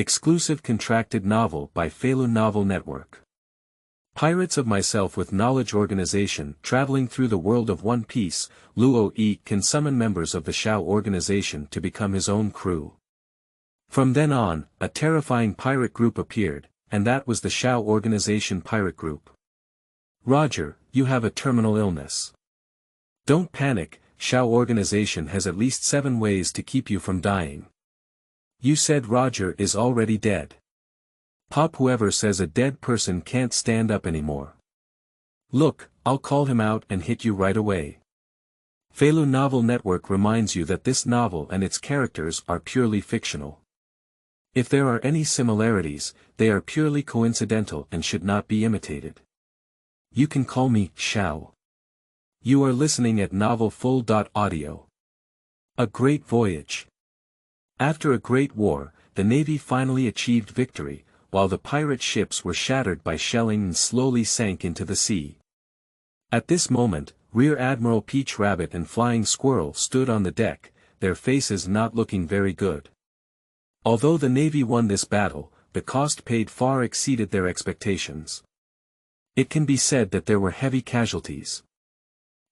Exclusive contracted novel by Feilu Novel Network. Pirates of Myself with Knowledge Organization. Traveling through the world of One Piece, Luo Yi can summon members of the Xiao Organization to become his own crew. From then on, a terrifying pirate group appeared, and that was the Xiao Organization pirate group. Roger, you have a terminal illness. Don't panic, Xiao Organization has at least 7 ways to keep you from dying. You said Roger is already dead. Pop, whoever says a dead person can't stand up anymore. Look, I'll call him out and hit you right away. Feilu Novel Network reminds you that this novel and its characters are purely fictional. If there are any similarities, they are purely coincidental and should not be imitated. You can call me Xiao. You are listening at novelfull.audio. A great voyage. After a great war, the Navy finally achieved victory, while the pirate ships were shattered by shelling and slowly sank into the sea. At this moment, Rear Admiral Peach Rabbit and Flying Squirrel stood on the deck, their faces not looking very good. Although the Navy won this battle, the cost paid far exceeded their expectations. It can be said that there were heavy casualties.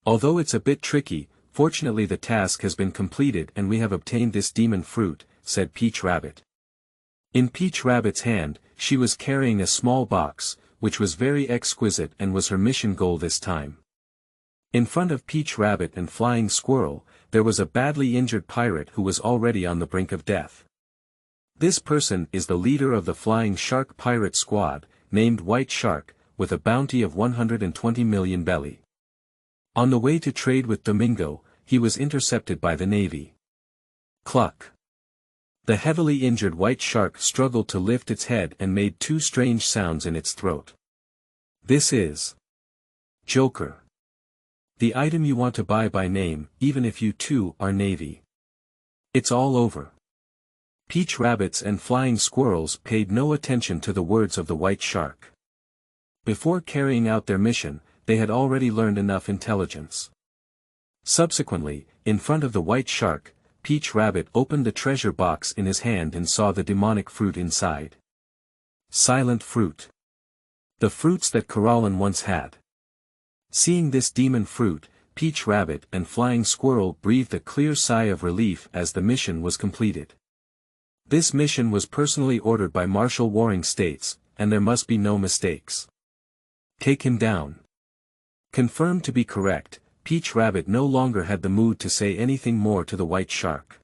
Although it's a bit tricky, fortunately the task has been completed and we have obtained this demon fruit, said Peach Rabbit. In Peach Rabbit's hand, she was carrying a small box, which was very exquisite and was her mission goal this time. In front of Peach Rabbit and Flying Squirrel, there was a badly injured pirate who was already on the brink of death. This person is the leader of the Flying Shark pirate squad, named White Shark, with a bounty of 120 million belly. On the way to trade with Domingo, he was intercepted by the Navy. Cluck. The heavily injured White Shark struggled to lift its head and made 2 strange sounds in its throat. This is Joker. The item you want to buy by name, even if you too are Navy. It's all over. Peach Rabbits and Flying Squirrels paid no attention to the words of the White Shark. Before carrying out their mission, they had already learned enough intelligence. Subsequently, in front of the White Shark, Peach Rabbit opened the treasure box in his hand and saw the demonic fruit inside. Silent fruit. The fruits that Corallin once had. Seeing this demon fruit, Peach Rabbit and Flying Squirrel breathed a clear sigh of relief as the mission was completed. This mission was personally ordered by Marshal Warring States, and there must be no mistakes. Take him down. Confirmed to be correct, Peach Rabbit no longer had the mood to say anything more to the White Shark.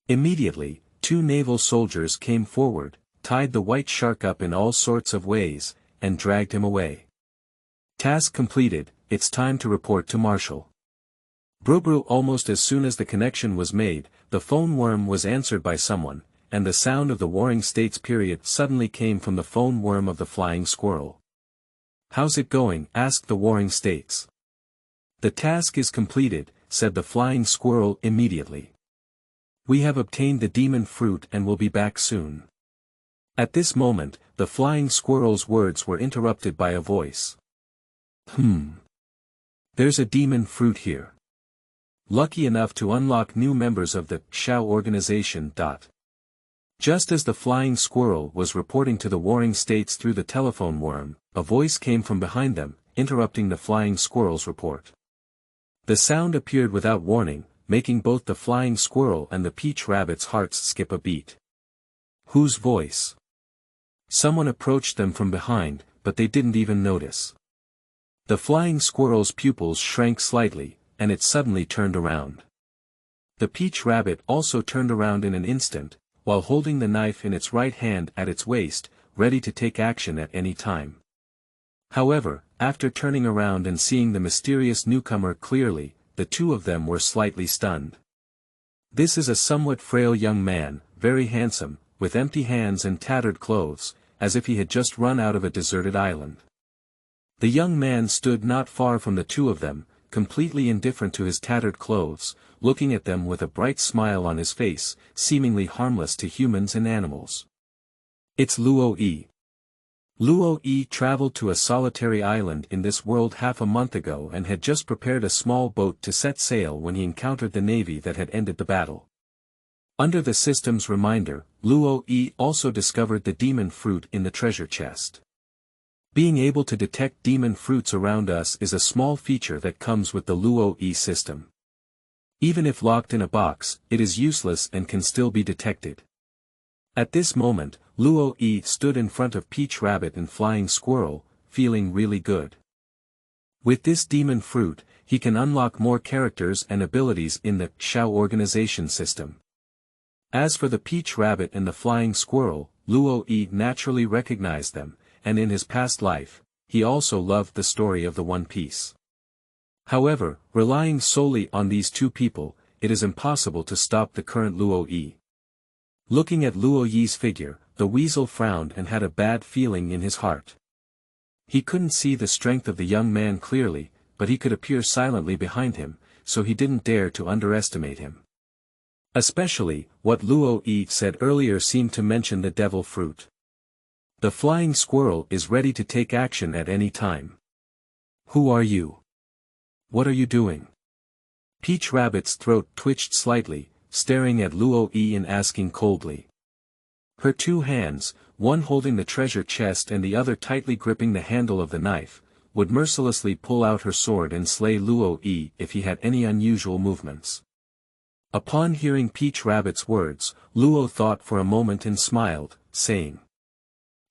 Immediately, 2 naval soldiers came forward, tied the White Shark up in all sorts of ways, and dragged him away. Task completed, it's time to report to Marshal. Brubru. Almost as soon as the connection was made, the phone worm was answered by someone, and the sound of the Warring States period suddenly came from the phone worm of the Flying Squirrel. How's it going? Asked the Warring States. The task is completed, said the Flying Squirrel immediately. We have obtained the demon fruit and will be back soon. At this moment, the Flying Squirrel's words were interrupted by a voice. There's a demon fruit here. Lucky enough to unlock new members of the Xiao Organization. Just as the Flying Squirrel was reporting to the Warring States through the telephone worm, a voice came from behind them, interrupting the Flying Squirrel's report. The sound appeared without warning, making both the Flying Squirrel and the Peach Rabbit's hearts skip a beat. Whose voice? Someone approached them from behind, but they didn't even notice. The Flying Squirrel's pupils shrank slightly, and it suddenly turned around. The Peach Rabbit also turned around in an instant, while holding the knife in its right hand at its waist, ready to take action at any time. However, after turning around and seeing the mysterious newcomer clearly, the 2 of them were slightly stunned. This is a somewhat frail young man, very handsome, with empty hands and tattered clothes, as if he had just run out of a deserted island. The young man stood not far from the 2 of them, completely indifferent to his tattered clothes, looking at them with a bright smile on his face, seemingly harmless to humans and animals. It's Luo Yi. Luo Yi traveled to a solitary island in this world half a month ago and had just prepared a small boat to set sail when he encountered the navy that had ended the battle. Under the system's reminder, Luo Yi also discovered the demon fruit in the treasure chest. Being able to detect demon fruits around us is a small feature that comes with the Luo Yi system. Even if locked in a box, it is useless and can still be detected. At this moment, Luo Yi stood in front of Peach Rabbit and Flying Squirrel, feeling really good. With this demon fruit, he can unlock more characters and abilities in the Xiao Organization system. As for the Peach Rabbit and the Flying Squirrel, Luo Yi naturally recognized them, and in his past life, he also loved the story of the One Piece. However, relying solely on these two people, it is impossible to stop the current Luo Yi. Looking at Luo Yi's figure, the weasel frowned and had a bad feeling in his heart. He couldn't see the strength of the young man clearly, but he could appear silently behind him, so he didn't dare to underestimate him. Especially, what Luo Yi said earlier seemed to mention the devil fruit. The Flying Squirrel is ready to take action at any time. Who are you? What are you doing? Peach Rabbit's throat twitched slightly, staring at Luo Yi and asking coldly. Her two hands, one holding the treasure chest and the other tightly gripping the handle of the knife, would mercilessly pull out her sword and slay Luo Yi if he had any unusual movements. Upon hearing Peach Rabbit's words, Luo thought for a moment and smiled, saying,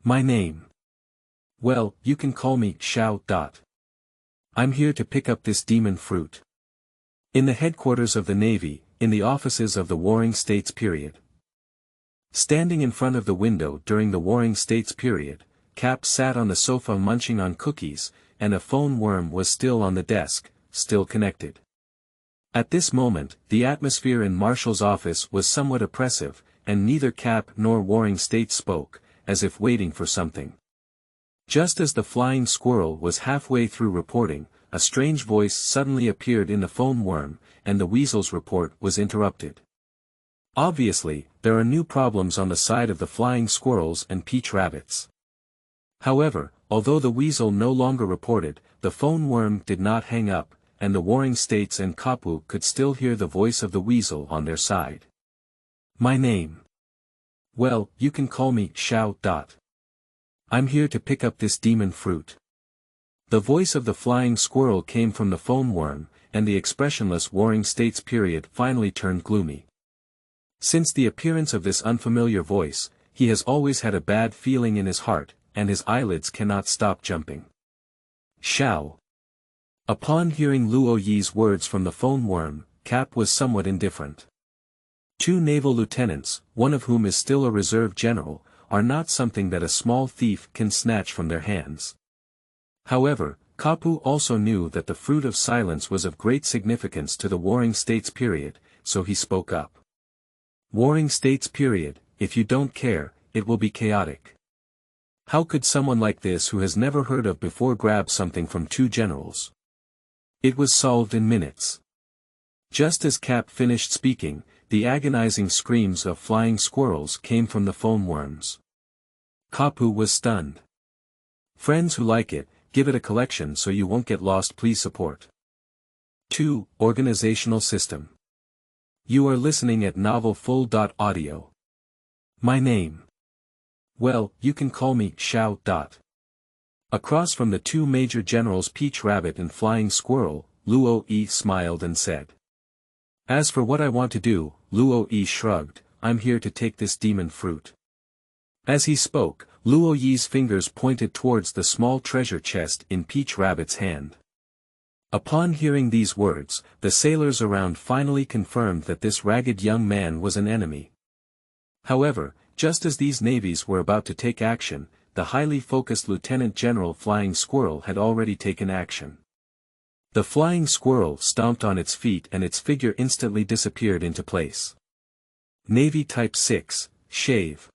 "My name? Well, you can call me Xiao. I'm here to pick up this demon fruit." In the headquarters of the Navy, in the offices of the Warring States period. Standing in front of the window during the Warring States period, Cap sat on the sofa munching on cookies, and a phone worm was still on the desk, still connected. At this moment, the atmosphere in Marshall's office was somewhat oppressive, and neither Cap nor Warring States spoke, as if waiting for something. Just as the Flying Squirrel was halfway through reporting, a strange voice suddenly appeared in the phone worm, and the weasel's report was interrupted. Obviously, there are new problems on the side of the Flying Squirrels and Peach Rabbits. However, although the weasel no longer reported, the phone worm did not hang up, and the Warring States and Kapu could still hear the voice of the weasel on their side. "My name? Well, you can call me Xiao. I'm here to pick up this demon fruit." The voice of the Flying Squirrel came from the phone worm, and the expressionless Warring States period finally turned gloomy. Since the appearance of this unfamiliar voice, he has always had a bad feeling in his heart, and his eyelids cannot stop jumping. Xiao. Upon hearing Luo Yi's words from the phone worm, Cap was somewhat indifferent. Two naval lieutenants, one of whom is still a reserve general, are not something that a small thief can snatch from their hands. However, Kapu also knew that the fruit of silence was of great significance to the Warring States period, so he spoke up. "Warring States period, if you don't care, it will be chaotic. How could someone like this who has never heard of before grab something from two generals?" It was solved in minutes. Just as Cap finished speaking, the agonizing screams of Flying Squirrels came from the phone worms. Kapu was stunned. Friends who like it, give it a collection so you won't get lost. Please support. 2. Organizational System. You are listening at novelfull.audio. My name? Well, you can call me Xiao. Across from the two major generals Peach Rabbit and Flying Squirrel, Luo Yi smiled and said. As for what I want to do, Luo Yi shrugged, I'm here to take this demon fruit. As he spoke, Luo Yi's fingers pointed towards the small treasure chest in Peach Rabbit's hand. Upon hearing these words, the sailors around finally confirmed that this ragged young man was an enemy. However, just as these navies were about to take action, the highly focused Lieutenant General Flying Squirrel had already taken action. The Flying Squirrel stomped on its feet and its figure instantly disappeared into place. Navy Type 6, Shave.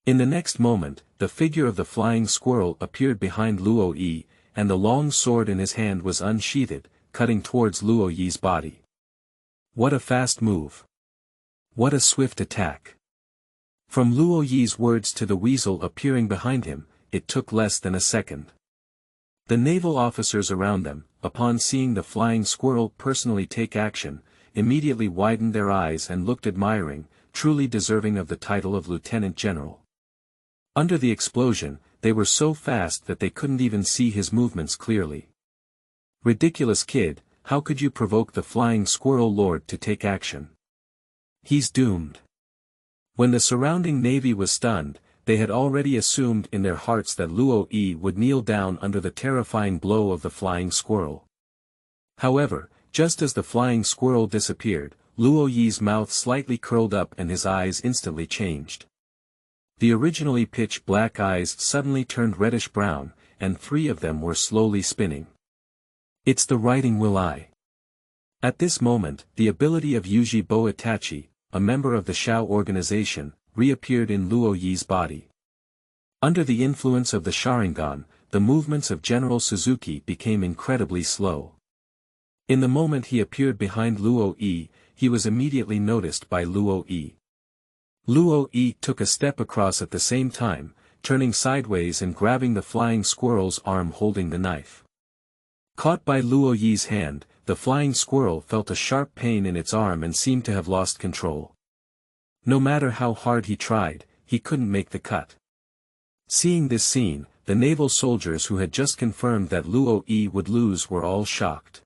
In the next moment, the figure of the Flying Squirrel appeared behind Luo Yi, and the long sword in his hand was unsheathed, cutting towards Luo Yi's body. What a fast move! What a swift attack! From Luo Yi's words to the weasel appearing behind him, it took less than a second. The naval officers around them, upon seeing the Flying Squirrel personally take action, immediately widened their eyes and looked admiring, truly deserving of the title of Lieutenant General. Under the explosion, they were so fast that they couldn't even see his movements clearly. Ridiculous kid, how could you provoke the Flying Squirrel Lord to take action? He's doomed. When the surrounding navy was stunned, they had already assumed in their hearts that Luo Yi would kneel down under the terrifying blow of the flying squirrel. However, just as the flying squirrel disappeared, Luo Yi's mouth slightly curled up and his eyes instantly changed. The originally pitch black eyes suddenly turned reddish-brown, and 3 of them were slowly spinning. It's the writing will I. At this moment, the ability of Yuji Bo Itachi, a member of the Xiao Organization, reappeared in Luo Yi's body. Under the influence of the Sharingan, the movements of General Suzuki became incredibly slow. In the moment he appeared behind Luo Yi, he was immediately noticed by Luo Yi. Luo Yi took a step across at the same time, turning sideways and grabbing the flying squirrel's arm holding the knife. Caught by Luo Yi's hand, the flying squirrel felt a sharp pain in its arm and seemed to have lost control. No matter how hard he tried, he couldn't make the cut. Seeing this scene, the naval soldiers who had just confirmed that Luo Yi would lose were all shocked.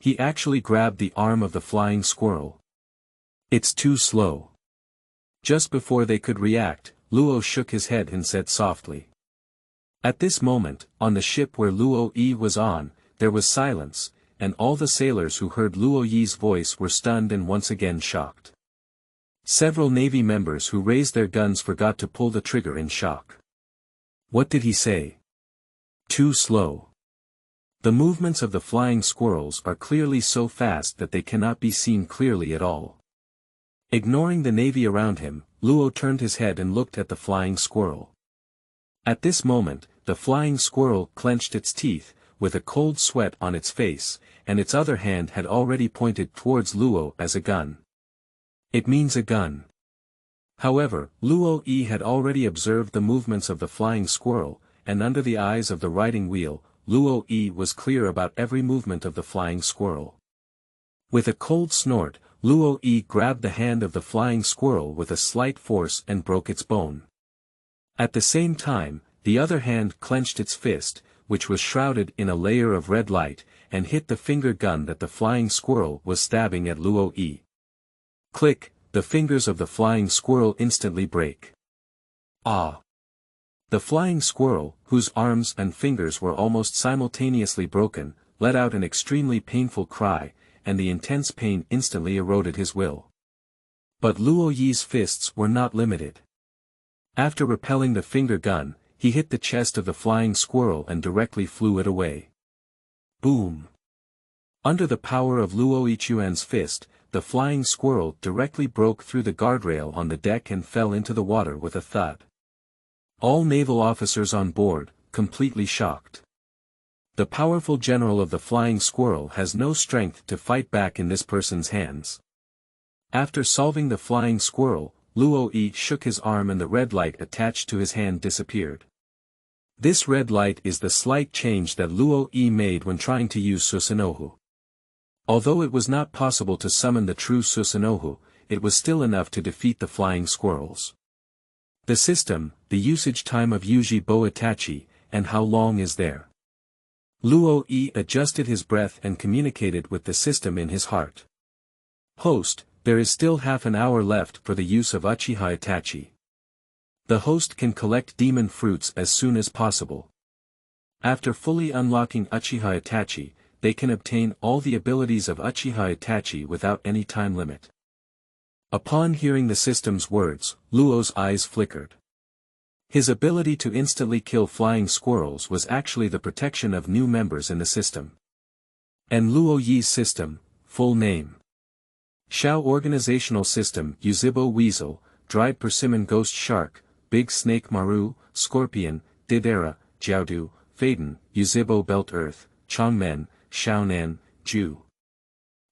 He actually grabbed the arm of the flying squirrel. It's too slow. Just before they could react, Luo shook his head and said softly. At this moment, on the ship where Luo Yi was on, there was silence, and all the sailors who heard Luo Yi's voice were stunned and once again shocked. Several Navy members who raised their guns forgot to pull the trigger in shock. What did he say? Too slow. The movements of the flying squirrels are clearly so fast that they cannot be seen clearly at all. Ignoring the navy around him, Luo turned his head and looked at the flying squirrel. At this moment, the flying squirrel clenched its teeth, with a cold sweat on its face, and its other hand had already pointed towards Luo as a gun. It means a gun. However, Luo Yi had already observed the movements of the flying squirrel, and under the eyes of the riding wheel, Luo Yi was clear about every movement of the flying squirrel. With a cold snort, Luo Yi grabbed the hand of the flying squirrel with a slight force and broke its bone. At the same time, the other hand clenched its fist, which was shrouded in a layer of red light, and hit the finger gun that the flying squirrel was stabbing at Luo Yi. Click, the fingers of the flying squirrel instantly break. Ah! The flying squirrel, whose arms and fingers were almost simultaneously broken, let out an extremely painful cry, and the intense pain instantly eroded his will. But Luo Yi's fists were not limited. After repelling the finger gun, he hit the chest of the flying squirrel and directly flew it away. Boom! Under the power of Luo Yichuan's fist, the flying squirrel directly broke through the guardrail on the deck and fell into the water with a thud. All naval officers on board, completely shocked. The powerful general of the flying squirrel has no strength to fight back in this person's hands. After solving the flying squirrel, Luo Yi shook his arm and the red light attached to his hand disappeared. This red light is the slight change that Luo Yi made when trying to use Susanoo. Although it was not possible to summon the true Susanoo, it was still enough to defeat the flying squirrels. The system, the usage time of Yuji Bo Itachi, and how long is there? Luo Yi adjusted his breath and communicated with the system in his heart. Host, there is still half an hour left for the use of Uchiha Itachi. The host can collect demon fruits as soon as possible. After fully unlocking Uchiha Itachi, they can obtain all the abilities of Uchiha Itachi without any time limit. Upon hearing the system's words, Luo's eyes flickered. His ability to instantly kill flying squirrels was actually the protection of new members in the system. And Luo Yi's system, full name. Xiao Organizational System Yuzibo Weasel, Dried Persimmon Ghost Shark, Big Snake Maru, Scorpion, Didara, Jiaodu, Faden, Yuzibo Belt Earth, Chongmen, Xiaonan, Ju.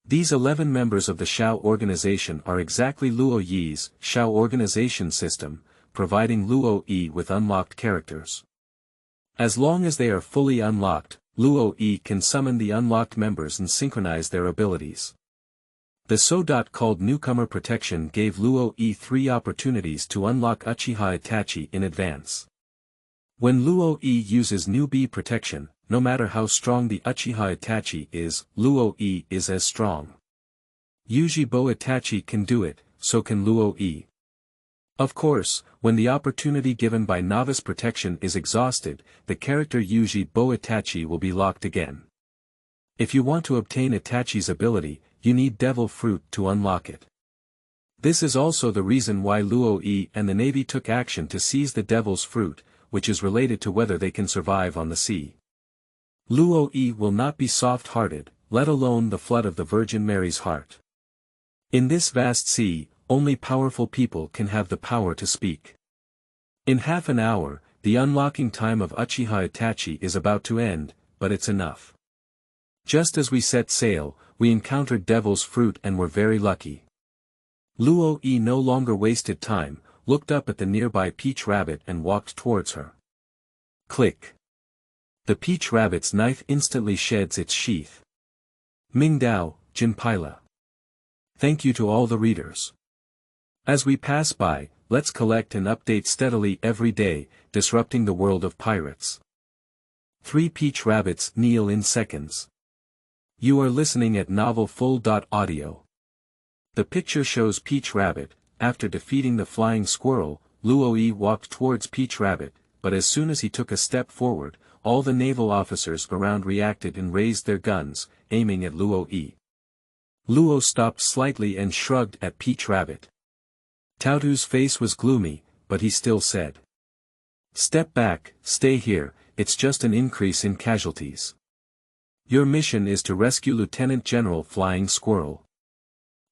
These 11 members of the Xiao Organization are exactly Luo Yi's Xiao Organization system, providing Luo Yi with unlocked characters. As long as they are fully unlocked, Luo Yi can summon the unlocked members and synchronize their abilities. The so called newcomer protection gave Luo Yi 3 opportunities to unlock Uchiha Itachi in advance. When Luo Yi uses newbie protection, no matter how strong the Uchiha Itachi is, Luo Yi is as strong. Ujibo Itachi can do it, so can Luo Yi. Of course, when the opportunity given by novice protection is exhausted, the character Ujibo Itachi will be locked again. If you want to obtain Itachi's ability, you need devil fruit to unlock it. This is also the reason why Luo Yi and the Navy took action to seize the devil's fruit, which is related to whether they can survive on the sea. Luo Yi will not be soft-hearted, let alone the flood of the Virgin Mary's heart. In this vast sea, only powerful people can have the power to speak. In half an hour, the unlocking time of Uchiha Itachi is about to end, but it's enough. Just as we set sail, we encountered devil's fruit and were very lucky. Luo Yi no longer wasted time, looked up at the nearby peach rabbit and walked towards her. Click. The peach rabbit's knife instantly sheds its sheath. Mingdao, Jinpaila. Thank you to all the readers. As we pass by, let's collect and update steadily every day, disrupting the world of pirates. 3 peach rabbits kneel in seconds. You are listening at novelfull.audio. The picture shows Peach Rabbit. After defeating the flying squirrel, Luo Yi walked towards Peach Rabbit, but as soon as he took a step forward, all the naval officers around reacted and raised their guns, aiming at Luo Yi. Luo stopped slightly and shrugged at Peach Rabbit. Tautu's face was gloomy, but he still said, "Step back, stay here, it's just an increase in casualties. Your mission is to rescue Lieutenant General Flying Squirrel."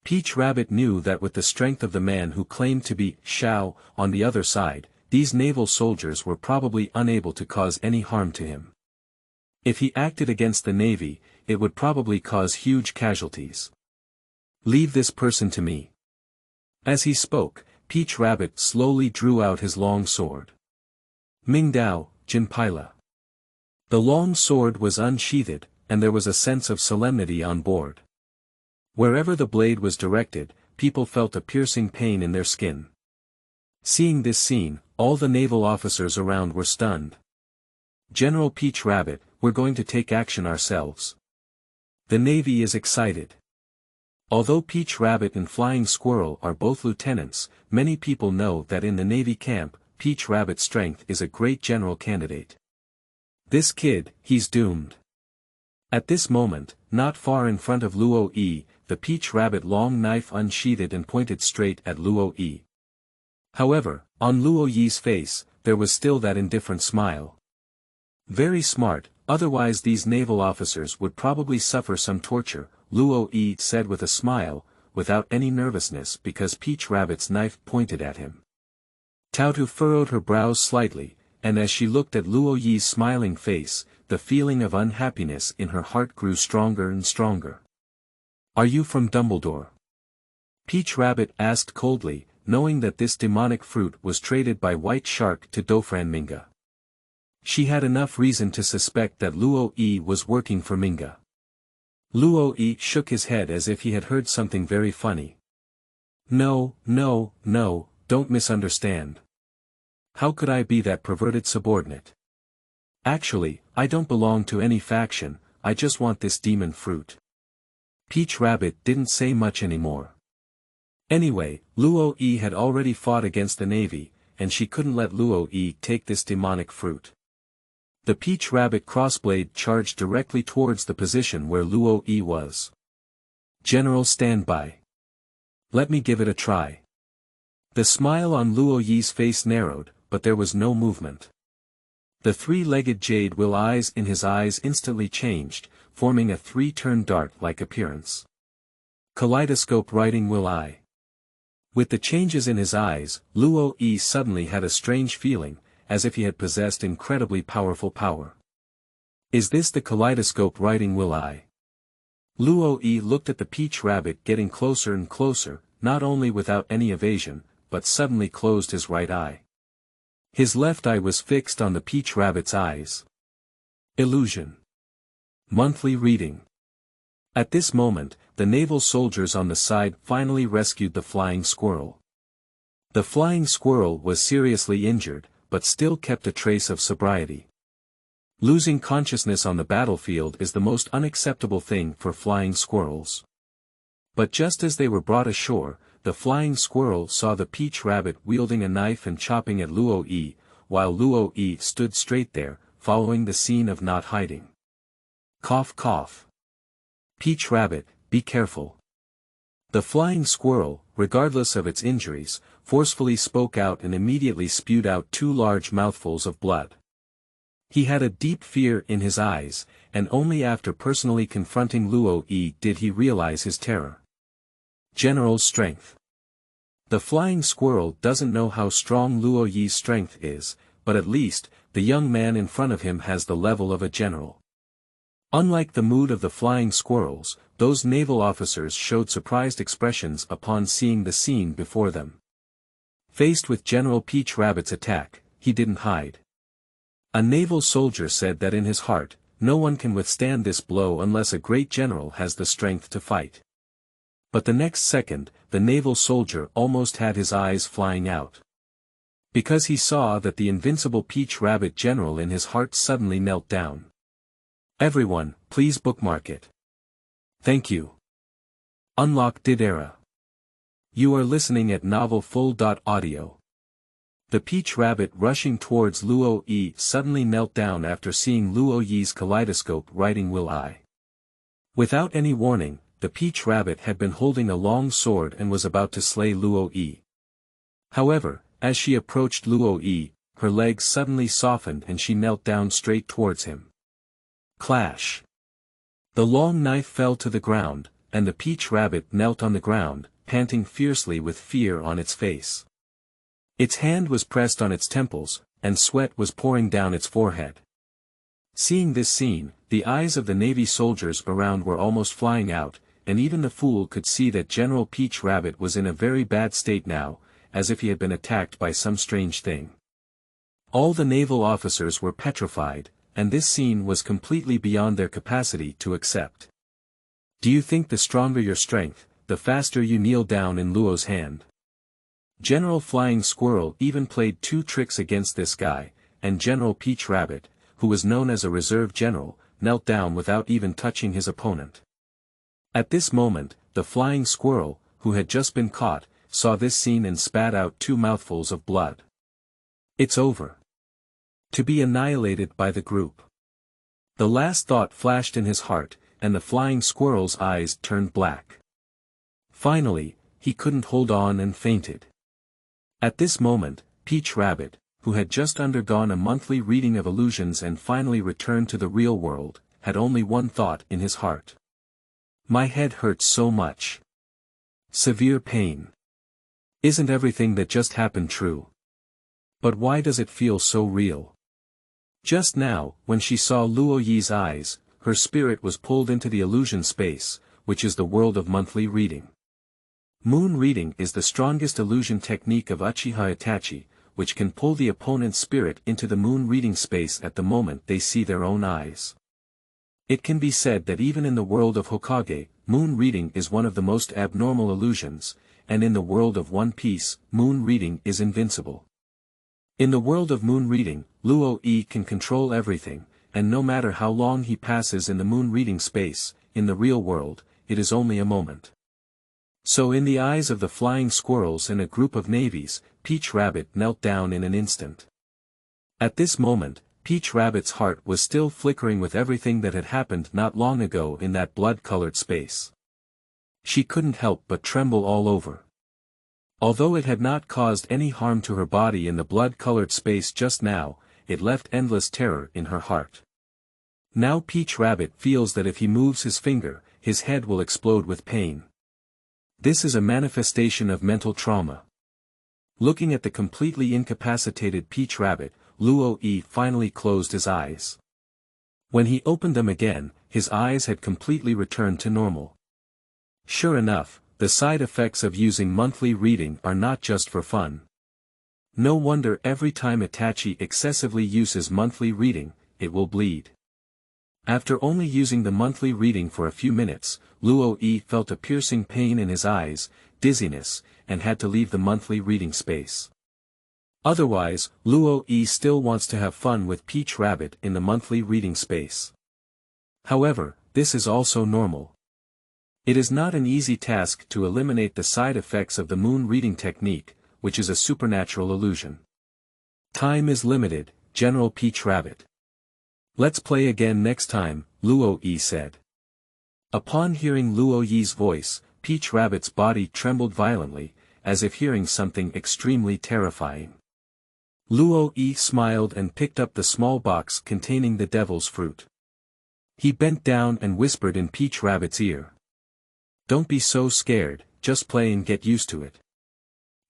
Peach Rabbit knew that with the strength of the man who claimed to be Xiao on the other side, these naval soldiers were probably unable to cause any harm to him. If he acted against the Navy, it would probably cause huge casualties. "Leave this person to me." As he spoke, Peach Rabbit slowly drew out his long sword. Mingdao, Jinpaila. The long sword was unsheathed, and there was a sense of solemnity on board. Wherever the blade was directed, people felt a piercing pain in their skin. Seeing this scene, all the naval officers around were stunned. "General Peach Rabbit, we're going to take action ourselves." The Navy is excited. Although Peach Rabbit and Flying Squirrel are both lieutenants, many people know that in the Navy camp, Peach Rabbit's strength is a great general candidate. This kid, he's doomed. At this moment, not far in front of Luo Yi, the Peach Rabbit long knife unsheathed and pointed straight at Luo Yi. However, on Luo Yi's face, there was still that indifferent smile. "Very smart, otherwise these naval officers would probably suffer some torture," Luo Yi said with a smile, without any nervousness because Peach Rabbit's knife pointed at him. Tautu furrowed her brows slightly, and as she looked at Luo Yi's smiling face, the feeling of unhappiness in her heart grew stronger and stronger. "Are you from Dumbledore?" Peach Rabbit asked coldly, knowing that this demonic fruit was traded by White Shark to Mingge. She had enough reason to suspect that Luo Yi was working for Mingge. Luo Yi shook his head as if he had heard something very funny. No, don't misunderstand. How could I be that perverted subordinate? Actually, I don't belong to any faction, I just want this demon fruit." Peach Rabbit didn't say much anymore. Anyway, Luo Yi had already fought against the Navy, and she couldn't let Luo Yi take this demonic fruit. The Peach Rabbit crossblade charged directly towards the position where Luo Yi was. "General, stand by. Let me give it a try." The smile on Luo Yi's face narrowed, but there was no movement. The 3-legged jade will eyes in his eyes instantly changed, forming a 3-turn dart-like appearance. Kaleidoscope writing will eye. With the changes in his eyes, Luo Yi suddenly had a strange feeling, as if he had possessed incredibly powerful power. Is this the kaleidoscope writing will eye? Luo Yi looked at the Peach Rabbit getting closer and closer, not only without any evasion, but suddenly closed his right eye. His left eye was fixed on the Peach Rabbit's eyes. Illusion. Monthly reading. At this moment, the naval soldiers on the side finally rescued the flying squirrel. The flying squirrel was seriously injured, but still kept a trace of sobriety. Losing consciousness on the battlefield is the most unacceptable thing for flying squirrels. But just as they were brought ashore, the flying squirrel saw the peach rabbit wielding a knife and chopping at Luo Yi, while Luo Yi stood straight there, following the scene of not hiding. Cough cough. Peach rabbit, be careful. The flying squirrel, regardless of its injuries, forcefully spoke out and immediately spewed out 2 large mouthfuls of blood. He had a deep fear in his eyes, and only after personally confronting Luo Yi did he realize his terror. General's strength. The flying squirrel doesn't know how strong Luo Yi's strength is, but at least, the young man in front of him has the level of a general. Unlike the mood of the flying squirrels, those naval officers showed surprised expressions upon seeing the scene before them. Faced with General Peach Rabbit's attack, he didn't hide. A naval soldier said that in his heart, no one can withstand this blow unless a great general has the strength to fight. But the next second, the naval soldier almost had his eyes flying out. Because he saw that the invincible Peach Rabbit general in his heart suddenly knelt down. Everyone, please bookmark it. Thank you. Unlock Didara. You are listening at novelfull.audio. The Peach Rabbit rushing towards Luo Yi suddenly knelt down after seeing Luo Yi's kaleidoscope writing "Will I." Without any warning, the Peach Rabbit had been holding a long sword and was about to slay Luo Yi. However, as she approached Luo Yi, her legs suddenly softened and she knelt down straight towards him. Clash. The long knife fell to the ground, and the Peach Rabbit knelt on the ground, panting fiercely with fear on its face. Its hand was pressed on its temples, and sweat was pouring down its forehead. Seeing this scene, the eyes of the Navy soldiers around were almost flying out, and even the fool could see that General Peach Rabbit was in a very bad state now, as if he had been attacked by some strange thing. All the naval officers were petrified, and this scene was completely beyond their capacity to accept. Do you think the stronger your strength, the faster you kneel down in Luo's hand? General Flying Squirrel even played 2 tricks against this guy, and General Peach Rabbit, who was known as a reserve general, knelt down without even touching his opponent. At this moment, the flying squirrel, who had just been caught, saw this scene and spat out 2 mouthfuls of blood. It's over. To be annihilated by the group. The last thought flashed in his heart, and the flying squirrel's eyes turned black. Finally, he couldn't hold on and fainted. At this moment, Peach Rabbit, who had just undergone a monthly reading of illusions and finally returned to the real world, had only one thought in his heart. My head hurts so much. Severe pain. Isn't everything that just happened true? But why does it feel so real? Just now, when she saw Luo Yi's eyes, her spirit was pulled into the illusion space, which is the world of monthly reading. Moon reading is the strongest illusion technique of Uchiha Itachi, which can pull the opponent's spirit into the moon reading space at the moment they see their own eyes. It can be said that even in the world of Hokage, moon reading is one of the most abnormal illusions, and in the world of One Piece, moon reading is invincible. In the world of moon reading, Luo Yi can control everything, and no matter how long he passes in the moon reading space, in the real world, it is only a moment. So in the eyes of the flying squirrels in a group of navies, Peach Rabbit knelt down in an instant. At this moment, Peach Rabbit's heart was still flickering with everything that had happened not long ago in that blood-colored space. She couldn't help but tremble all over. Although it had not caused any harm to her body in the blood-colored space just now, it left endless terror in her heart. Now Peach Rabbit feels that if he moves his finger, his head will explode with pain. This is a manifestation of mental trauma. Looking at the completely incapacitated Peach Rabbit, Luo Yi finally closed his eyes. When he opened them again, his eyes had completely returned to normal. Sure enough, the side effects of using monthly reading are not just for fun. No wonder every time Itachi excessively uses monthly reading, it will bleed. After only using the monthly reading for a few minutes, Luo Yi felt a piercing pain in his eyes, dizziness, and had to leave the monthly reading space. Otherwise, Luo Yi still wants to have fun with Peach Rabbit in the monthly reading space. However, this is also normal. It is not an easy task to eliminate the side effects of the moon reading technique, which is a supernatural illusion. Time is limited, General Peach Rabbit. Let's play again next time, Luo Yi said. Upon hearing Luo Yi's voice, Peach Rabbit's body trembled violently, as if hearing something extremely terrifying. Luo Yi smiled and picked up the small box containing the devil's fruit. He bent down and whispered in Peach Rabbit's ear. "Don't be so scared, just play and get used to it."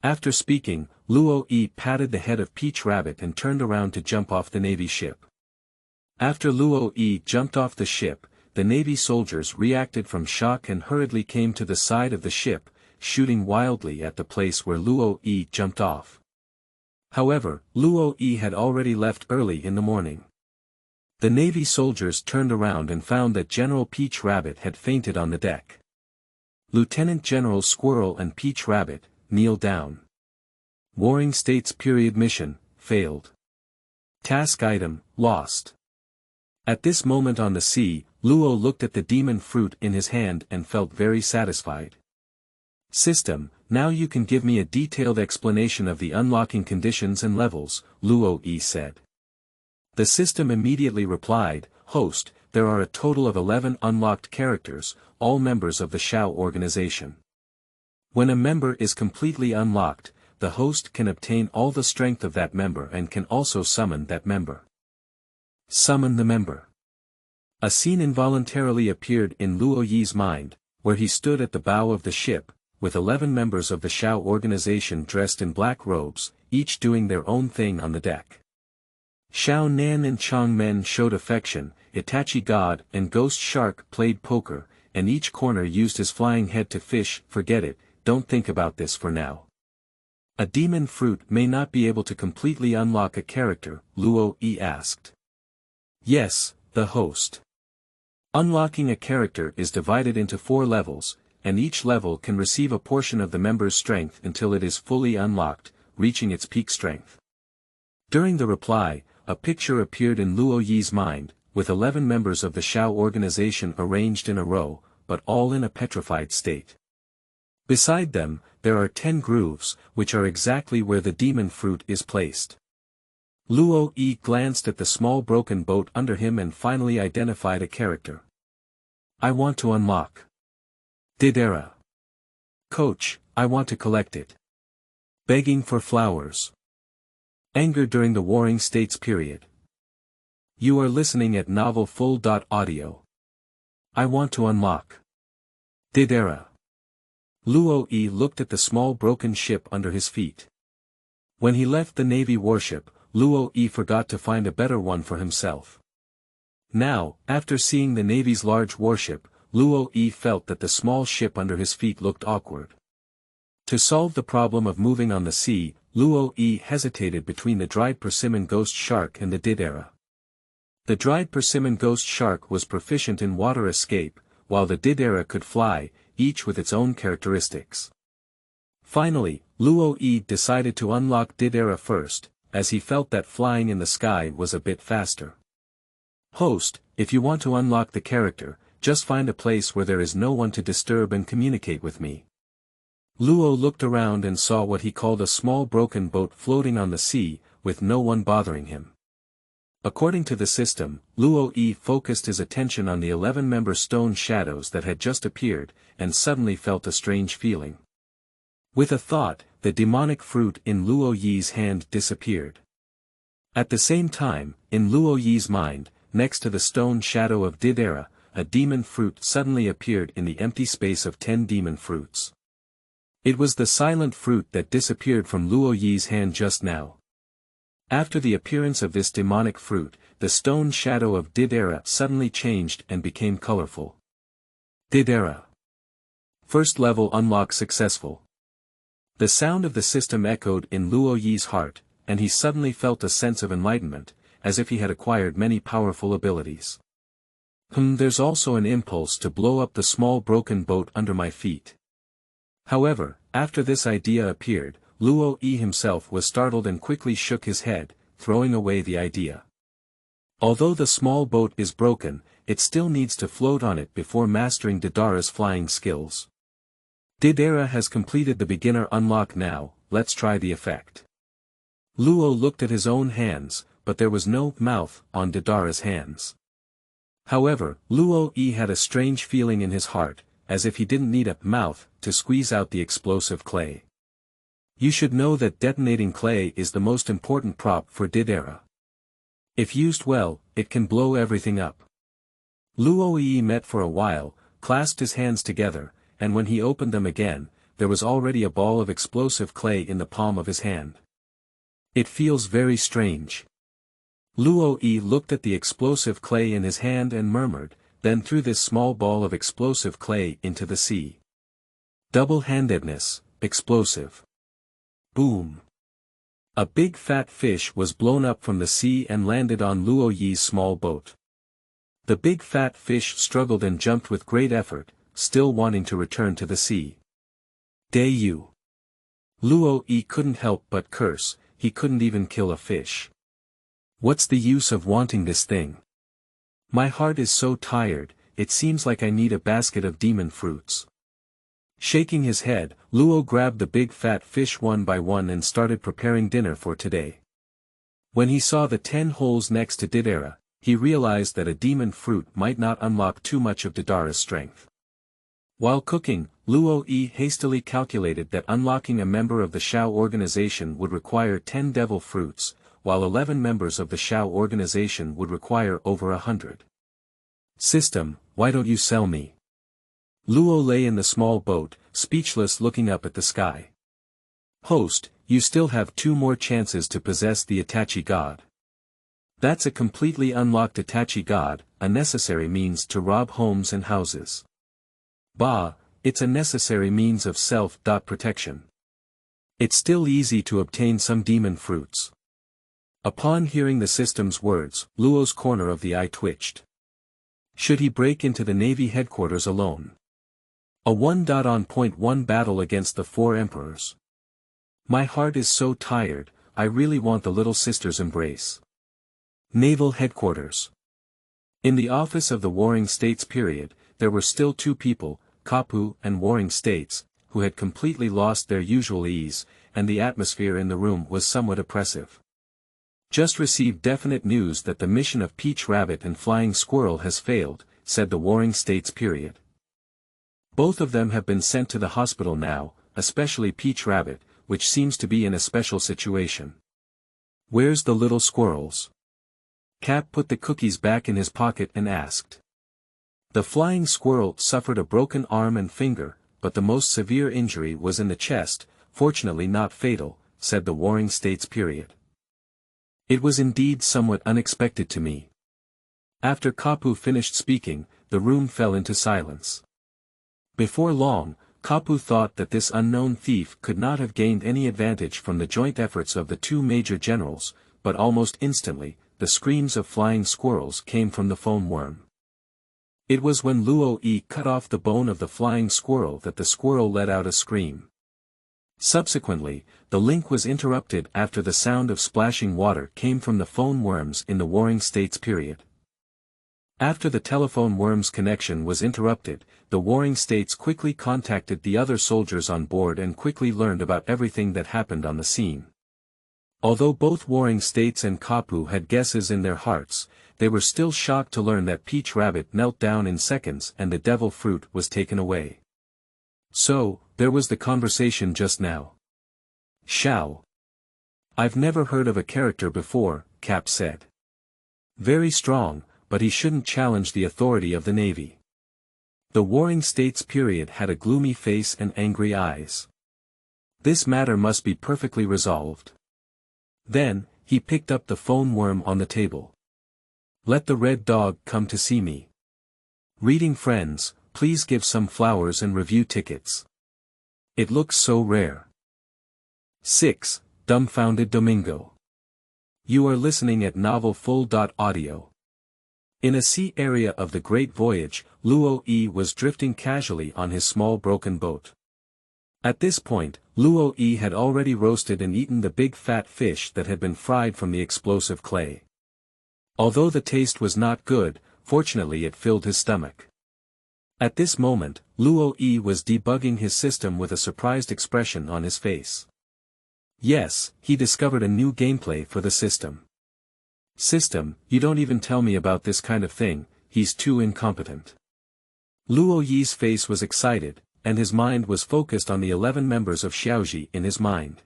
After speaking, Luo Yi patted the head of Peach Rabbit and turned around to jump off the Navy ship. After Luo Yi jumped off the ship, the Navy soldiers reacted from shock and hurriedly came to the side of the ship, shooting wildly at the place where Luo Yi jumped off. However, Luo Yi had already left early in the morning. The Navy soldiers turned around and found that General Peach Rabbit had fainted on the deck. Lieutenant General Squirrel and Peach Rabbit, kneel down. Warring States period mission, failed. Task item, lost. At this moment on the sea, Luo looked at the demon fruit in his hand and felt very satisfied. System, now you can give me a detailed explanation of the unlocking conditions and levels, Luo Yi said. The system immediately replied, Host, there are a total of 11 unlocked characters, all members of the Xiao Organization. When a member is completely unlocked, the host can obtain all the strength of that member and can also summon that member. Summon the member. A scene involuntarily appeared in Luo Yi's mind, where he stood at the bow of the ship, with 11 members of the Xiao Organization dressed in black robes, each doing their own thing on the deck. Xiao Nan and Chang Men showed affection, Itachi God and Ghost Shark played poker, and each corner used his flying head to fish. Forget it, don't think about this for now. A demon fruit may not be able to completely unlock a character, Luo Yi asked. Yes, the host. Unlocking a character is divided into 4 levels, and each level can receive a portion of the member's strength until it is fully unlocked, reaching its peak strength. During the reply, a picture appeared in Luo Yi's mind, with 11 members of the Xiao Organization arranged in a row, but all in a petrified state. Beside them, there are 10 grooves, which are exactly where the demon fruit is placed. Luo Yi glanced at the small broken boat under him and finally identified a character. I want to unlock. Didara. Coach, I want to collect it. Begging for flowers. Anger during the Warring States period. You are listening at novelfull.audio. I want to unlock. Didara. Luo Yi looked at the small broken ship under his feet. When he left the Navy warship, Luo Yi forgot to find a better one for himself. Now, after seeing the Navy's large warship, Luo Yi felt that the small ship under his feet looked awkward. To solve the problem of moving on the sea, Luo Yi hesitated between the dried persimmon ghost shark and the Didara. The dried persimmon ghost shark was proficient in water escape, while the Didara could fly, each with its own characteristics. Finally, Luo Yi decided to unlock Didara first, as he felt that flying in the sky was a bit faster. Host, if you want to unlock the character, just find a place where there is no one to disturb and communicate with me. Luo looked around and saw what he called a small broken boat floating on the sea, with no one bothering him. According to the system, Luo Yi focused his attention on the 11-member stone shadows that had just appeared, and suddenly felt a strange feeling. With a thought, the demonic fruit in Luo Yi's hand disappeared. At the same time, in Luo Yi's mind, next to the stone shadow of Didara, a demon fruit suddenly appeared in the empty space of 10 demon fruits. It was the silent fruit that disappeared from Luo Yi's hand just now. After the appearance of this demonic fruit, the stone shadow of Didara suddenly changed and became colorful. Didara. First level unlock successful. The sound of the system echoed in Luo Yi's heart, and he suddenly felt a sense of enlightenment, as if he had acquired many powerful abilities. There's also an impulse to blow up the small broken boat under my feet. However, after this idea appeared, Luo Yi himself was startled and quickly shook his head, throwing away the idea. Although the small boat is broken, it still needs to float on it before mastering Didara's flying skills. Didara has completed the beginner unlock now, let's try the effect. Luo looked at his own hands, but there was no mouth on Didara's hands. However, Luo Yi had a strange feeling in his heart, as if he didn't need a mouth to squeeze out the explosive clay. You should know that detonating clay is the most important prop for Didara. If used well, it can blow everything up. Luo Yi met for a while, clasped his hands together, and when he opened them again, there was already a ball of explosive clay in the palm of his hand. It feels very strange. Luo Yi looked at the explosive clay in his hand and murmured, then threw this small ball of explosive clay into the sea. Double-handedness, explosive. Boom. A big fat fish was blown up from the sea and landed on Luo Yi's small boat. The big fat fish struggled and jumped with great effort, still wanting to return to the sea. Dayu. Luo Yi couldn't help but curse, he couldn't even kill a fish. What's the use of wanting this thing? My heart is so tired, it seems like I need a basket of demon fruits. Shaking his head, Luo grabbed the big fat fish one by one and started preparing dinner for today. When he saw the 10 holes next to Didara, he realized that a demon fruit might not unlock too much of Didara's strength. While cooking, Luo Yi hastily calculated that unlocking a member of the Xiao Organization would require 10 devil fruits, while 11 members of the Xiao Organization would require over 100. System, why don't you sell me? Luo lay in the small boat, speechless looking up at the sky. Host, you still have 2 more chances to possess the Itachi God. That's a completely unlocked Itachi God, a necessary means to rob homes and houses. Bah, it's a necessary means of self-protection. It's still easy to obtain some demon fruits. Upon hearing the system's words, Luo's corner of the eye twitched. Should he break into the Navy headquarters alone? A 1.1 battle against the 4 emperors. My heart is so tired, I really want the little sister's embrace. Naval headquarters. In the office of the Warring States period, there were still 2 people, Kapu and Warring States, who had completely lost their usual ease, and the atmosphere in the room was somewhat oppressive. Just received definite news that the mission of Peach Rabbit and Flying Squirrel has failed, said the Warring States period. Both of them have been sent to the hospital now, especially Peach Rabbit, which seems to be in a special situation. Where's the little squirrels? Cap put the cookies back in his pocket and asked. The Flying Squirrel suffered a broken arm and finger, but the most severe injury was in the chest, fortunately not fatal, said the Warring States period. It was indeed somewhat unexpected to me. After Kapu finished speaking, the room fell into silence. Before long, Kapu thought that this unknown thief could not have gained any advantage from the joint efforts of the 2 major generals, but almost instantly, the screams of flying squirrels came from the foam worm. It was when Luo Yi cut off the bone of the flying squirrel that the squirrel let out a scream. Subsequently, the link was interrupted after the sound of splashing water came from the phone worms in the Warring States period. After the telephone worms connection was interrupted, the Warring States quickly contacted the other soldiers on board and quickly learned about everything that happened on the scene. Although both Warring States and Kapu had guesses in their hearts, they were still shocked to learn that Peach Rabbit knelt down in seconds and the devil fruit was taken away. So, there was the conversation just now. Xiao. I've never heard of a character before, Cap said. Very strong, but he shouldn't challenge the authority of the Navy. The Warring States period had a gloomy face and angry eyes. This matter must be perfectly resolved. Then, he picked up the phone worm on the table. Let the red dog come to see me. Reading friends, please give some flowers and review tickets. It looks so rare. 6. Dumbfounded Domingo. You are listening at novelfull.audio. In a sea area of the Great Voyage, Luo Yi was drifting casually on his small broken boat. At this point, Luo Yi had already roasted and eaten the big fat fish that had been fried from the explosive clay. Although the taste was not good, fortunately it filled his stomach. At this moment, Luo Yi was debugging his system with a surprised expression on his face. Yes, he discovered a new gameplay for the system. System, you don't even tell me about this kind of thing, he's too incompetent. Luo Yi's face was excited, and his mind was focused on the 11 members of Xiaoji in his mind.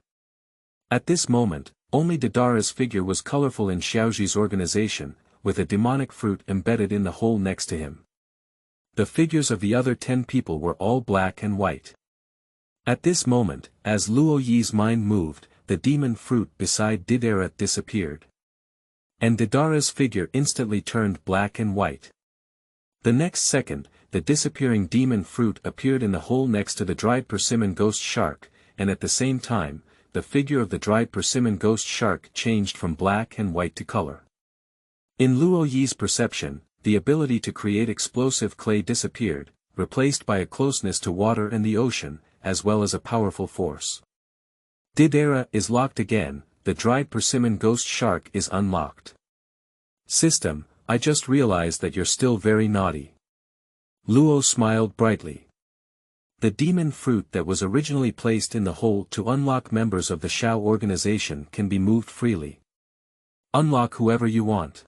At this moment, only Didara's figure was colorful in Xiaoji's organization, with a demonic fruit embedded in the hole next to him. The figures of the other 10 people were all black and white. At this moment, as Luo Yi's mind moved, the demon fruit beside Didara disappeared. And Didara's figure instantly turned black and white. The next second, the disappearing demon fruit appeared in the hole next to the dried persimmon ghost shark, and at the same time, the figure of the dried persimmon ghost shark changed from black and white to color. In Luo Yi's perception, the ability to create explosive clay disappeared, replaced by a closeness to water and the ocean, as well as a powerful force. Didara is locked again, the dried persimmon ghost shark is unlocked. System, I just realized that you're still very naughty. Luo smiled brightly. The demon fruit that was originally placed in the hole to unlock members of the Xiao Organization can be moved freely. Unlock whoever you want.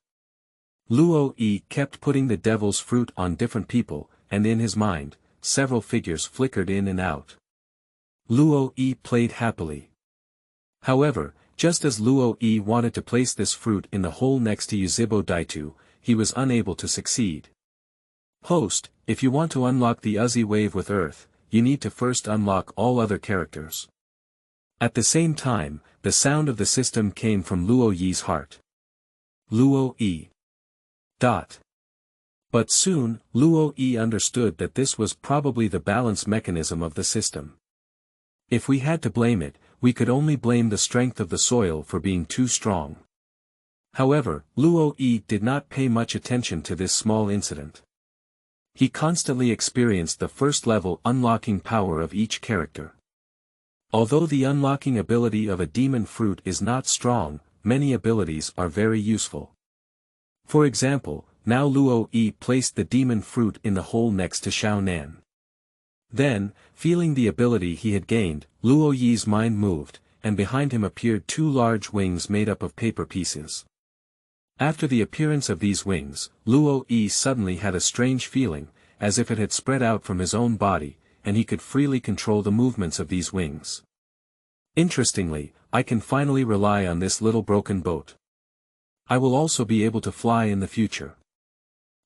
Luo Yi kept putting the devil's fruit on different people, and in his mind, several figures flickered in and out. Luo Yi played happily. However, just as Luo Yi wanted to place this fruit in the hole next to Yuzhibo Daitu, he was unable to succeed. Host, if you want to unlock the Uzi wave with Earth, you need to first unlock all other characters. At the same time, the sound of the system came from Luo Yi's heart. Luo Yi. But soon, Luo Yi understood that this was probably the balance mechanism of the system. If we had to blame it, we could only blame the strength of the soil for being too strong. However, Luo Yi did not pay much attention to this small incident. He constantly experienced the first-level unlocking power of each character. Although the unlocking ability of a demon fruit is not strong, many abilities are very useful. For example, now Luo Yi placed the demon fruit in the hole next to Xiao Nan. Then, feeling the ability he had gained, Luo Yi's mind moved, and behind him appeared 2 large wings made up of paper pieces. After the appearance of these wings, Luo Yi suddenly had a strange feeling, as if it had spread out from his own body, and he could freely control the movements of these wings. Interestingly, I can finally rely on this little broken boat. I will also be able to fly in the future.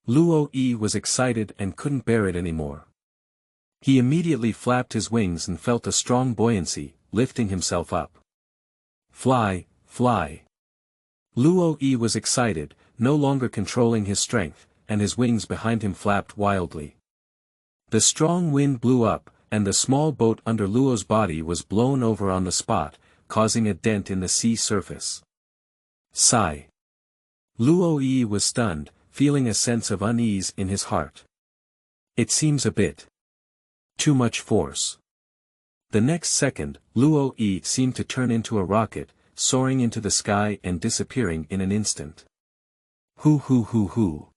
Luo Yi was excited and couldn't bear it anymore. He immediately flapped his wings and felt a strong buoyancy, lifting himself up. Fly, fly. Luo Yi was excited, no longer controlling his strength, and his wings behind him flapped wildly. The strong wind blew up, and the small boat under Luo's body was blown over on the spot, causing a dent in the sea surface. Sigh. Luo Yi was stunned, feeling a sense of unease in his heart. It seems a bit too much force. The next second, Luo Yi seemed to turn into a rocket, soaring into the sky and disappearing in an instant. Hoo hoo hoo hoo.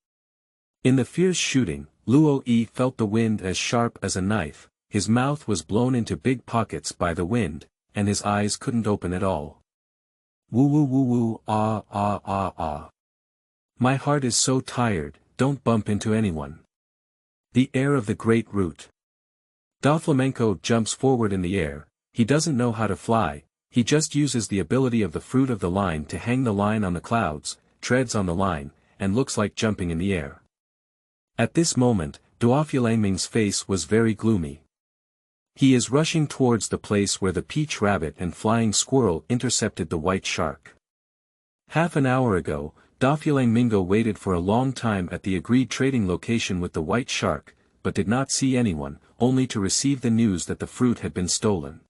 In the fierce shooting, Luo Yi felt the wind as sharp as a knife, his mouth was blown into big pockets by the wind, and his eyes couldn't open at all. Woo woo woo woo, ah ah ah ah. My heart is so tired, don't bump into anyone. The air of the great root. Doflamenco jumps forward in the air, he doesn't know how to fly, he just uses the ability of the fruit of the line to hang the line on the clouds, treads on the line, and looks like jumping in the air. At this moment, Duofulangming's face was very gloomy. He is rushing towards the place where the peach rabbit and flying squirrel intercepted the white shark. Half an hour ago, Dofulangmingo waited for a long time at the agreed trading location with the white shark, but did not see anyone, only to receive the news that the fruit had been stolen.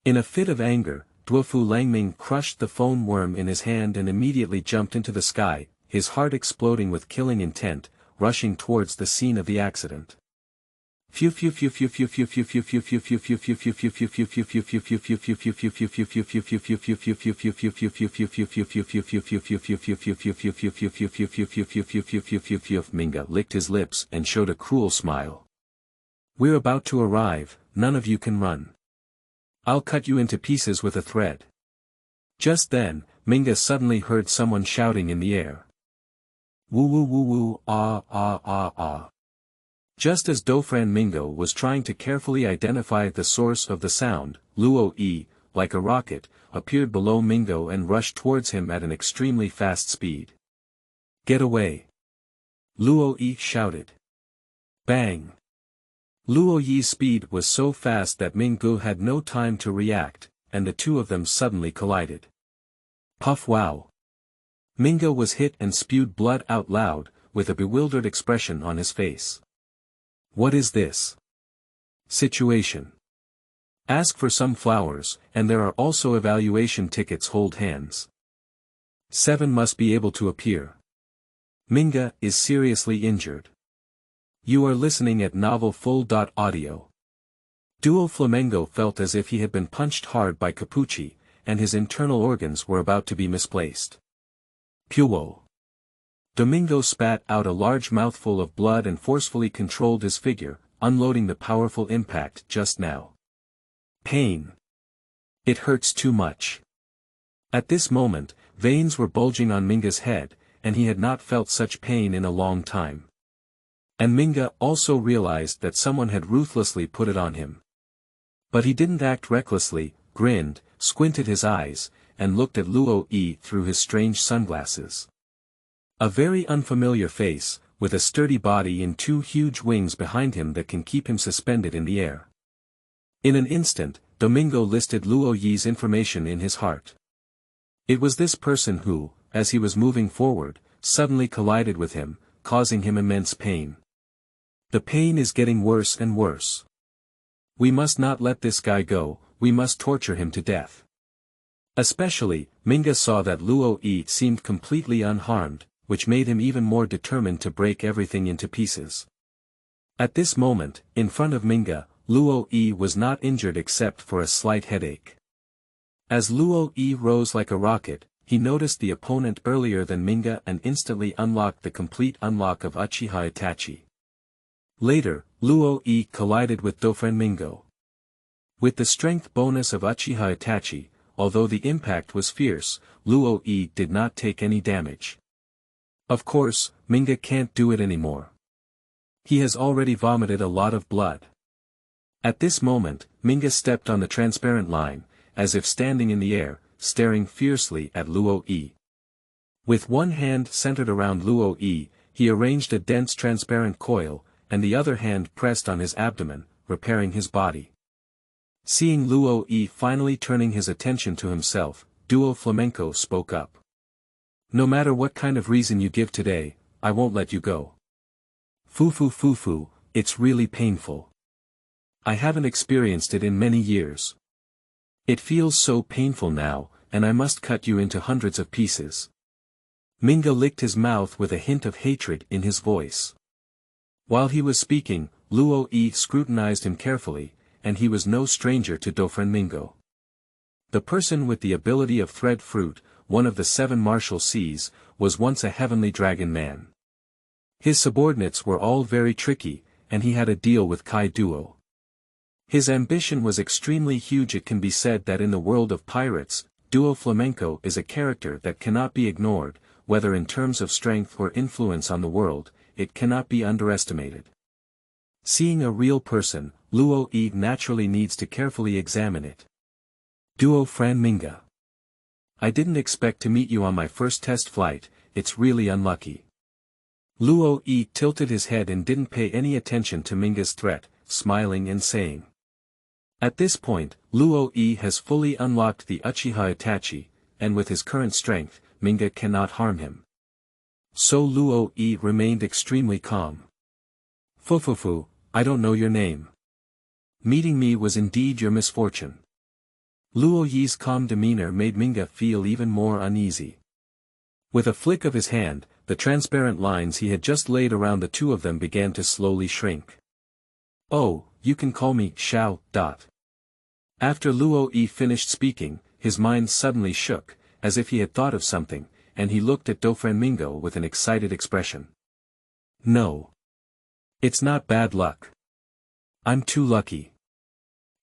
In a fit of anger, Duofulangming crushed the phone worm in his hand and immediately jumped into the sky, his heart exploding with killing intent, rushing towards the scene of the accident. Mingge licked his lips and showed a cruel smile. We're about to arrive, none of you can run. I'll cut you into pieces with a thread. Just then, Mingge suddenly heard someone shouting in the air. Woo woo woo woo, ah ah ah ah. Just as Doframingo was trying to carefully identify the source of the sound, Luo Yi, like a rocket, appeared below Mingge and rushed towards him at an extremely fast speed. Get away! Luo Yi shouted. Bang! Luo Yi's speed was so fast that Mingge had no time to react, and the two of them suddenly collided. Puff wow! Mingge was hit and spewed blood out loud, with a bewildered expression on his face. What is this situation? Ask for some flowers, and there are also evaluation tickets. Hold hands. 7 must be able to appear. Mingge is seriously injured. You are listening at Novel Full. Audio. Duo Flamengo felt as if he had been punched hard by Capucci, and his internal organs were about to be misplaced. Puo. Domingo spat out a large mouthful of blood and forcefully controlled his figure, unloading the powerful impact just now. Pain. It hurts too much. At this moment, veins were bulging on Minge's head, and he had not felt such pain in a long time. And Mingge also realized that someone had ruthlessly put it on him. But he didn't act recklessly, grinned, squinted his eyes, and looked at Luo Yi through his strange sunglasses. A very unfamiliar face, with a sturdy body and 2 huge wings behind him that can keep him suspended in the air. In an instant, Domingo listed Luo Yi's information in his heart. It was this person who, as he was moving forward, suddenly collided with him, causing him immense pain. The pain is getting worse and worse. We must not let this guy go, we must torture him to death. Especially, Mingge saw that Luo Yi seemed completely unharmed, which made him even more determined to break everything into pieces. At this moment, in front of Mingge, Luo Yi was not injured except for a slight headache. As Luo Yi rose like a rocket, he noticed the opponent earlier than Mingge and instantly unlocked the complete unlock of Uchiha Itachi. Later, Luo Yi collided with Doframingo. With the strength bonus of Uchiha Itachi, although the impact was fierce, Luo Yi did not take any damage. Of course, Mingge can't do it anymore. He has already vomited a lot of blood. At this moment, Mingge stepped on the transparent line, as if standing in the air, staring fiercely at Luo Yi. With one hand centered around Luo Yi, he arranged a dense transparent coil, and the other hand pressed on his abdomen, repairing his body. Seeing Luo Yi finally turning his attention to himself, Duo Flamenco spoke up. No matter what kind of reason you give today, I won't let you go. Fufu, it's really painful. I haven't experienced it in many years. It feels so painful now, and I must cut you into hundreds of pieces. Mingge licked his mouth with a hint of hatred in his voice. While he was speaking, Luo Yi scrutinized him carefully, and he was no stranger to Doframingo. The person with the ability of thread fruit, one of the 7 martial seas, was once a heavenly dragon man. His subordinates were all very tricky, and he had a deal with Kaido. His ambition was extremely huge. It can be said that in the world of pirates, Duo Flamenco is a character that cannot be ignored, whether in terms of strength or influence on the world, it cannot be underestimated. Seeing a real person, Luo Yi naturally needs to carefully examine it. Duo Mingge. I didn't expect to meet you on my first test flight, it's really unlucky. Luo Yi tilted his head and didn't pay any attention to Minge's threat, smiling and saying. At this point, Luo Yi has fully unlocked the Uchiha Itachi, and with his current strength, Mingge cannot harm him. So Luo Yi remained extremely calm. Fufufu, I don't know your name. Meeting me was indeed your misfortune. Luo Yi's calm demeanor made Mingge feel even more uneasy. With a flick of his hand, the transparent lines he had just laid around the two of them began to slowly shrink. "Oh, you can call me Xiao. After Luo Yi finished speaking, his mind suddenly shook, as if he had thought of something, and he looked at Mingo with an excited expression. "No. It's not bad luck. I'm too lucky."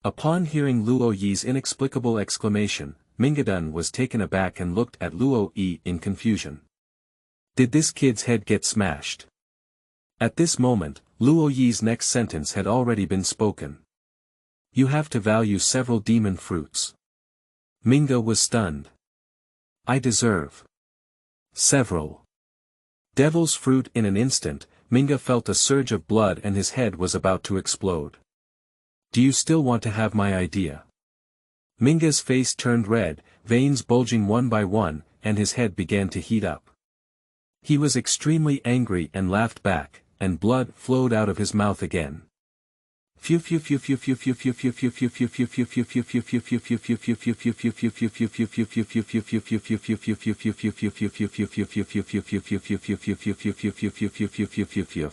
Upon hearing Luo Yi's inexplicable exclamation, Mingge was taken aback and looked at Luo Yi in confusion. Did this kid's head get smashed? At this moment, Luo Yi's next sentence had already been spoken. "You have to value several demon fruits." Mingge was stunned. "I deserve several devil's fruit." In an instant, Mingge felt a surge of blood and his head was about to explode. "Do you still want to have my idea?" Minge's face turned red, veins bulging one by one, and his head began to heat up. He was extremely angry and laughed back, and blood flowed out of his mouth again.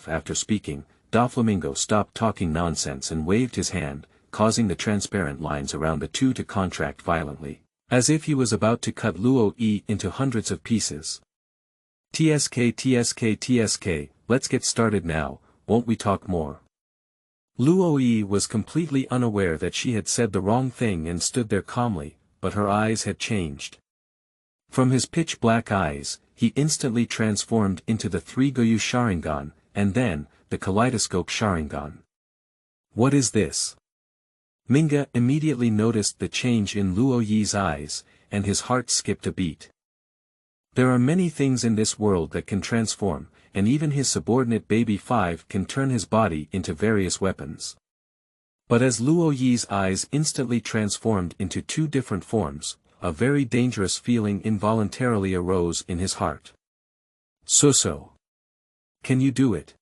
After speaking, Doflamingo stopped talking nonsense and waved his hand, causing the transparent lines around the two to contract violently, as if he was about to cut Luo Yi into hundreds of pieces. TSK, let's get started now, won't we talk more?" Luo Yi was completely unaware that she had said the wrong thing and stood there calmly, but her eyes had changed. From his pitch-black eyes, he instantly transformed into the three Goyu Sharingan, and then, the kaleidoscope Sharingan. "What is this?" Mingge immediately noticed the change in Luo Yi's eyes, and his heart skipped a beat. There are many things in this world that can transform, and even his subordinate Baby 5 can turn his body into various weapons. But as Luo Yi's eyes instantly transformed into two different forms, a very dangerous feeling involuntarily arose in his heart. "So. Can you do it?"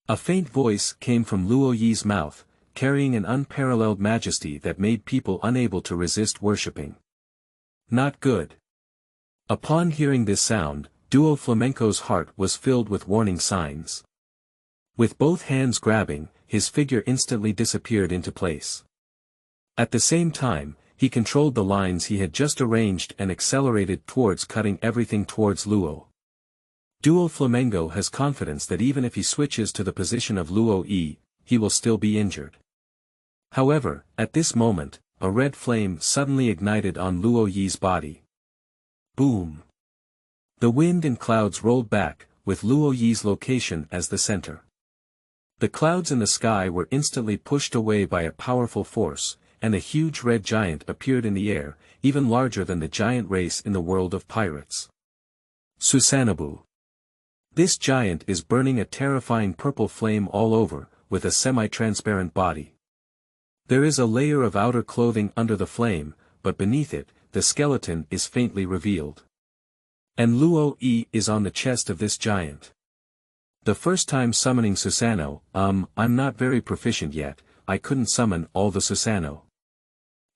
A faint voice came from Luo Yi's mouth, carrying an unparalleled majesty that made people unable to resist worshipping. "Not good." Upon hearing this sound, Duo Flamenco's heart was filled with warning signs. With both hands grabbing, his figure instantly disappeared into place. At the same time, he controlled the lines he had just arranged and accelerated towards cutting everything towards Luo. Duo Flamengo has confidence that even if he switches to the position of Luo Yi, he will still be injured. However, at this moment, a red flame suddenly ignited on Luo Yi's body. Boom! The wind and clouds rolled back, with Luo Yi's location as the center. The clouds in the sky were instantly pushed away by a powerful force, and a huge red giant appeared in the air, even larger than the giant race in the world of pirates. Susanoo. This giant is burning a terrifying purple flame all over, with a semi-transparent body. There is a layer of outer clothing under the flame, but beneath it, the skeleton is faintly revealed. And Luo Yi is on the chest of this giant. The first time summoning Susanoo, I'm not very proficient yet, I couldn't summon all the Susanoo.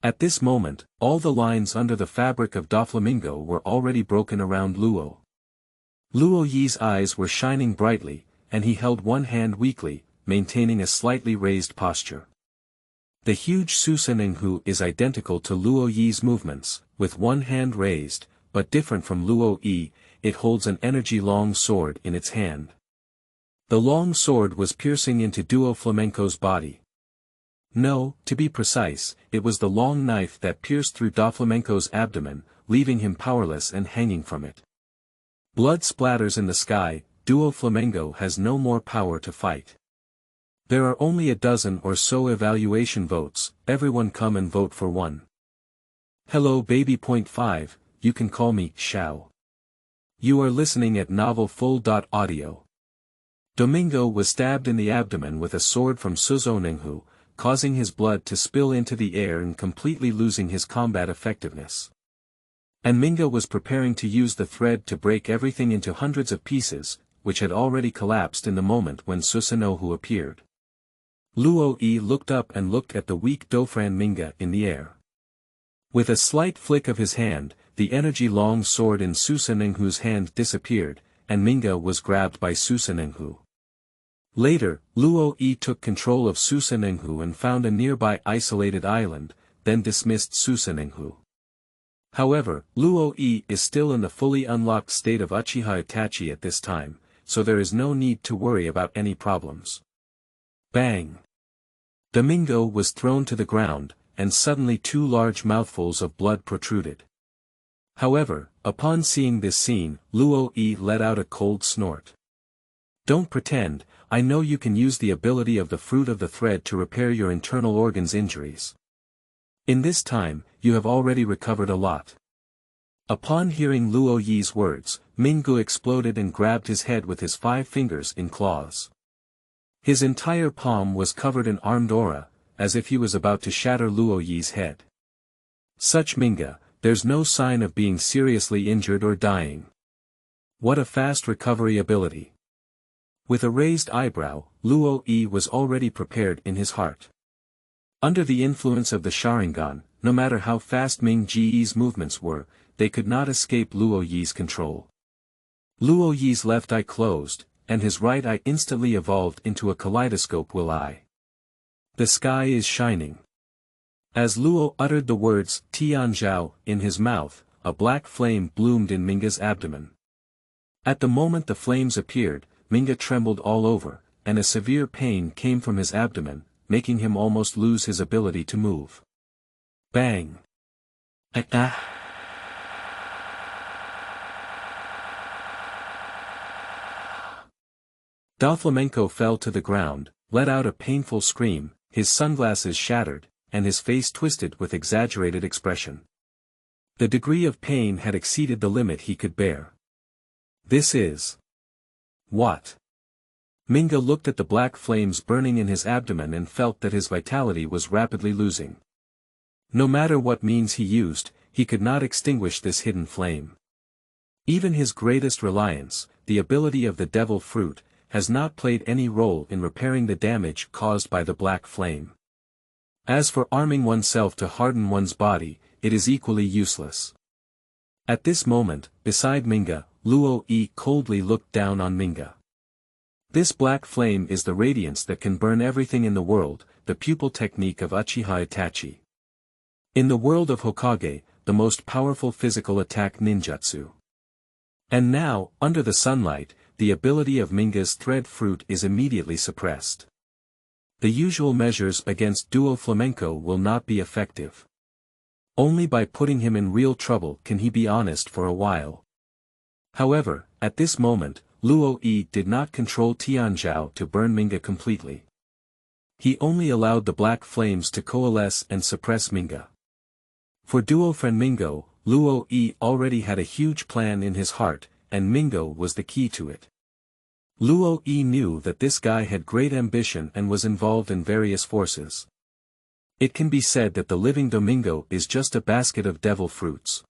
At this moment, all the lines under the fabric of Doflamingo were already broken around Luo. Luo Yi's eyes were shining brightly, and he held one hand weakly, maintaining a slightly raised posture. The huge Susanoo is identical to Luo Yi's movements, with one hand raised, but different from Luo Yi, it holds an energy long sword in its hand. The long sword was piercing into Duo Flamenco's body. No, to be precise, it was the long knife that pierced through Doflamenco's abdomen, leaving him powerless and hanging from it. Blood splatters in the sky, Duo Flamengo has no more power to fight. There are only a dozen or so evaluation votes, everyone come and vote for one. Hello baby. 5, you can call me Xiao. You are listening at Novel Full.audio. Domingo was stabbed in the abdomen with a sword from Susanoo, causing his blood to spill into the air and completely losing his combat effectiveness. And Mingge was preparing to use the thread to break everything into hundreds of pieces, which had already collapsed in the moment when Susanoo appeared. Luo Yi looked up and looked at the weak Dofran Mingge in the air. With a slight flick of his hand, the energy-long sword in Susanenghu's hand disappeared, and Mingge was grabbed by Susanenghu. Later, Luo Yi took control of Susanenghu and found a nearby isolated island, then dismissed Susanenghu. However, Luo Yi is still in the fully unlocked state of Uchiha Itachi at this time, so there is no need to worry about any problems. Bang! Domingo was thrown to the ground, and suddenly 2 large mouthfuls of blood protruded. However, upon seeing this scene, Luo Yi let out a cold snort. Don't pretend, I know you can use the ability of the fruit of the thread to repair your internal organs' injuries. In this time, you have already recovered a lot. Upon hearing Luo Yi's words, Mingge exploded and grabbed his head with his 5 fingers in claws. His entire palm was covered in armed aura, as if he was about to shatter Luo Yi's head. Such Mingge, there's no sign of being seriously injured or dying. What a fast recovery ability. With a raised eyebrow, Luo Yi was already prepared in his heart. Under the influence of the Sharingan, no matter how fast Mingge's movements were, they could not escape Luo Yi's control. Luo Yi's left eye closed, and his right eye instantly evolved into a kaleidoscope will eye. The sky is shining. As Luo uttered the words Tianzhao in his mouth, a black flame bloomed in Mingge's abdomen. At the moment the flames appeared, Mingge trembled all over, and a severe pain came from his abdomen, making him almost lose his ability to move. Bang! Doflamenco fell to the ground, let out a painful scream, his sunglasses shattered, and his face twisted with exaggerated expression. The degree of pain had exceeded the limit he could bear. This is... what? Mingge looked at the black flames burning in his abdomen and felt that his vitality was rapidly losing. No matter what means he used, he could not extinguish this hidden flame. Even his greatest reliance, the ability of the devil fruit, has not played any role in repairing the damage caused by the black flame. As for arming oneself to harden one's body, it is equally useless. At this moment, beside Mingge, Luo Yi coldly looked down on Mingge. This black flame is the radiance that can burn everything in the world, the pupil technique of Uchiha Itachi. In the world of Hokage, the most powerful physical attack ninjutsu. And now, under the sunlight, the ability of Mingge's thread fruit is immediately suppressed. The usual measures against Duo Flamenco will not be effective. Only by putting him in real trouble can he be honest for a while. However, at this moment, Luo Yi did not control Tianzhao to burn Mingge completely. He only allowed the black flames to coalesce and suppress Mingge. For Duo Friend Mingge, Luo Yi already had a huge plan in his heart, and Mingge was the key to it. Luo Yi knew that this guy had great ambition and was involved in various forces. It can be said that the living Domingo is just a basket of devil fruits.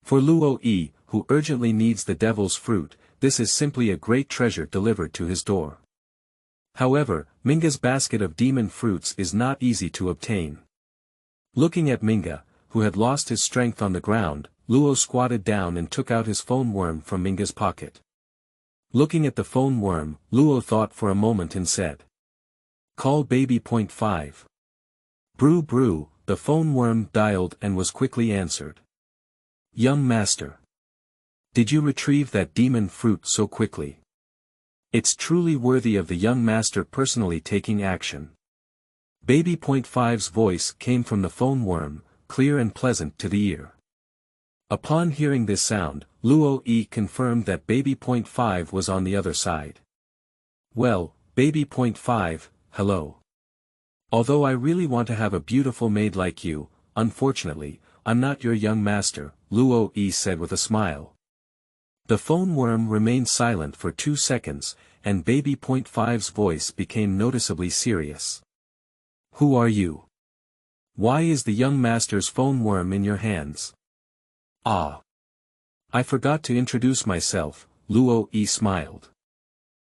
For Luo Yi, who urgently needs the devil's fruit, this is simply a great treasure delivered to his door. However, Mingge's basket of demon fruits is not easy to obtain. Looking at Mingge, who had lost his strength on the ground, Luo squatted down and took out his phone worm from Minge's pocket. Looking at the phone worm, Luo thought for a moment and said, "Call baby .5. Brew brew, the phone worm dialed and was quickly answered. Young master. Did you retrieve that demon fruit so quickly? It's truly worthy of the young master personally taking action." Baby .5's voice came from the phone worm, clear and pleasant to the ear. Upon hearing this sound, Luo Yi confirmed that baby .5 was on the other side. "Well, baby .5, hello. Although I really want to have a beautiful maid like you, unfortunately, I'm not your young master," Luo Yi said with a smile. The phone worm remained silent for 2 seconds, and baby .5's voice became noticeably serious. "Who are you? Why is the young master's phone worm in your hands?" "Ah. I forgot to introduce myself," Luo Yi smiled.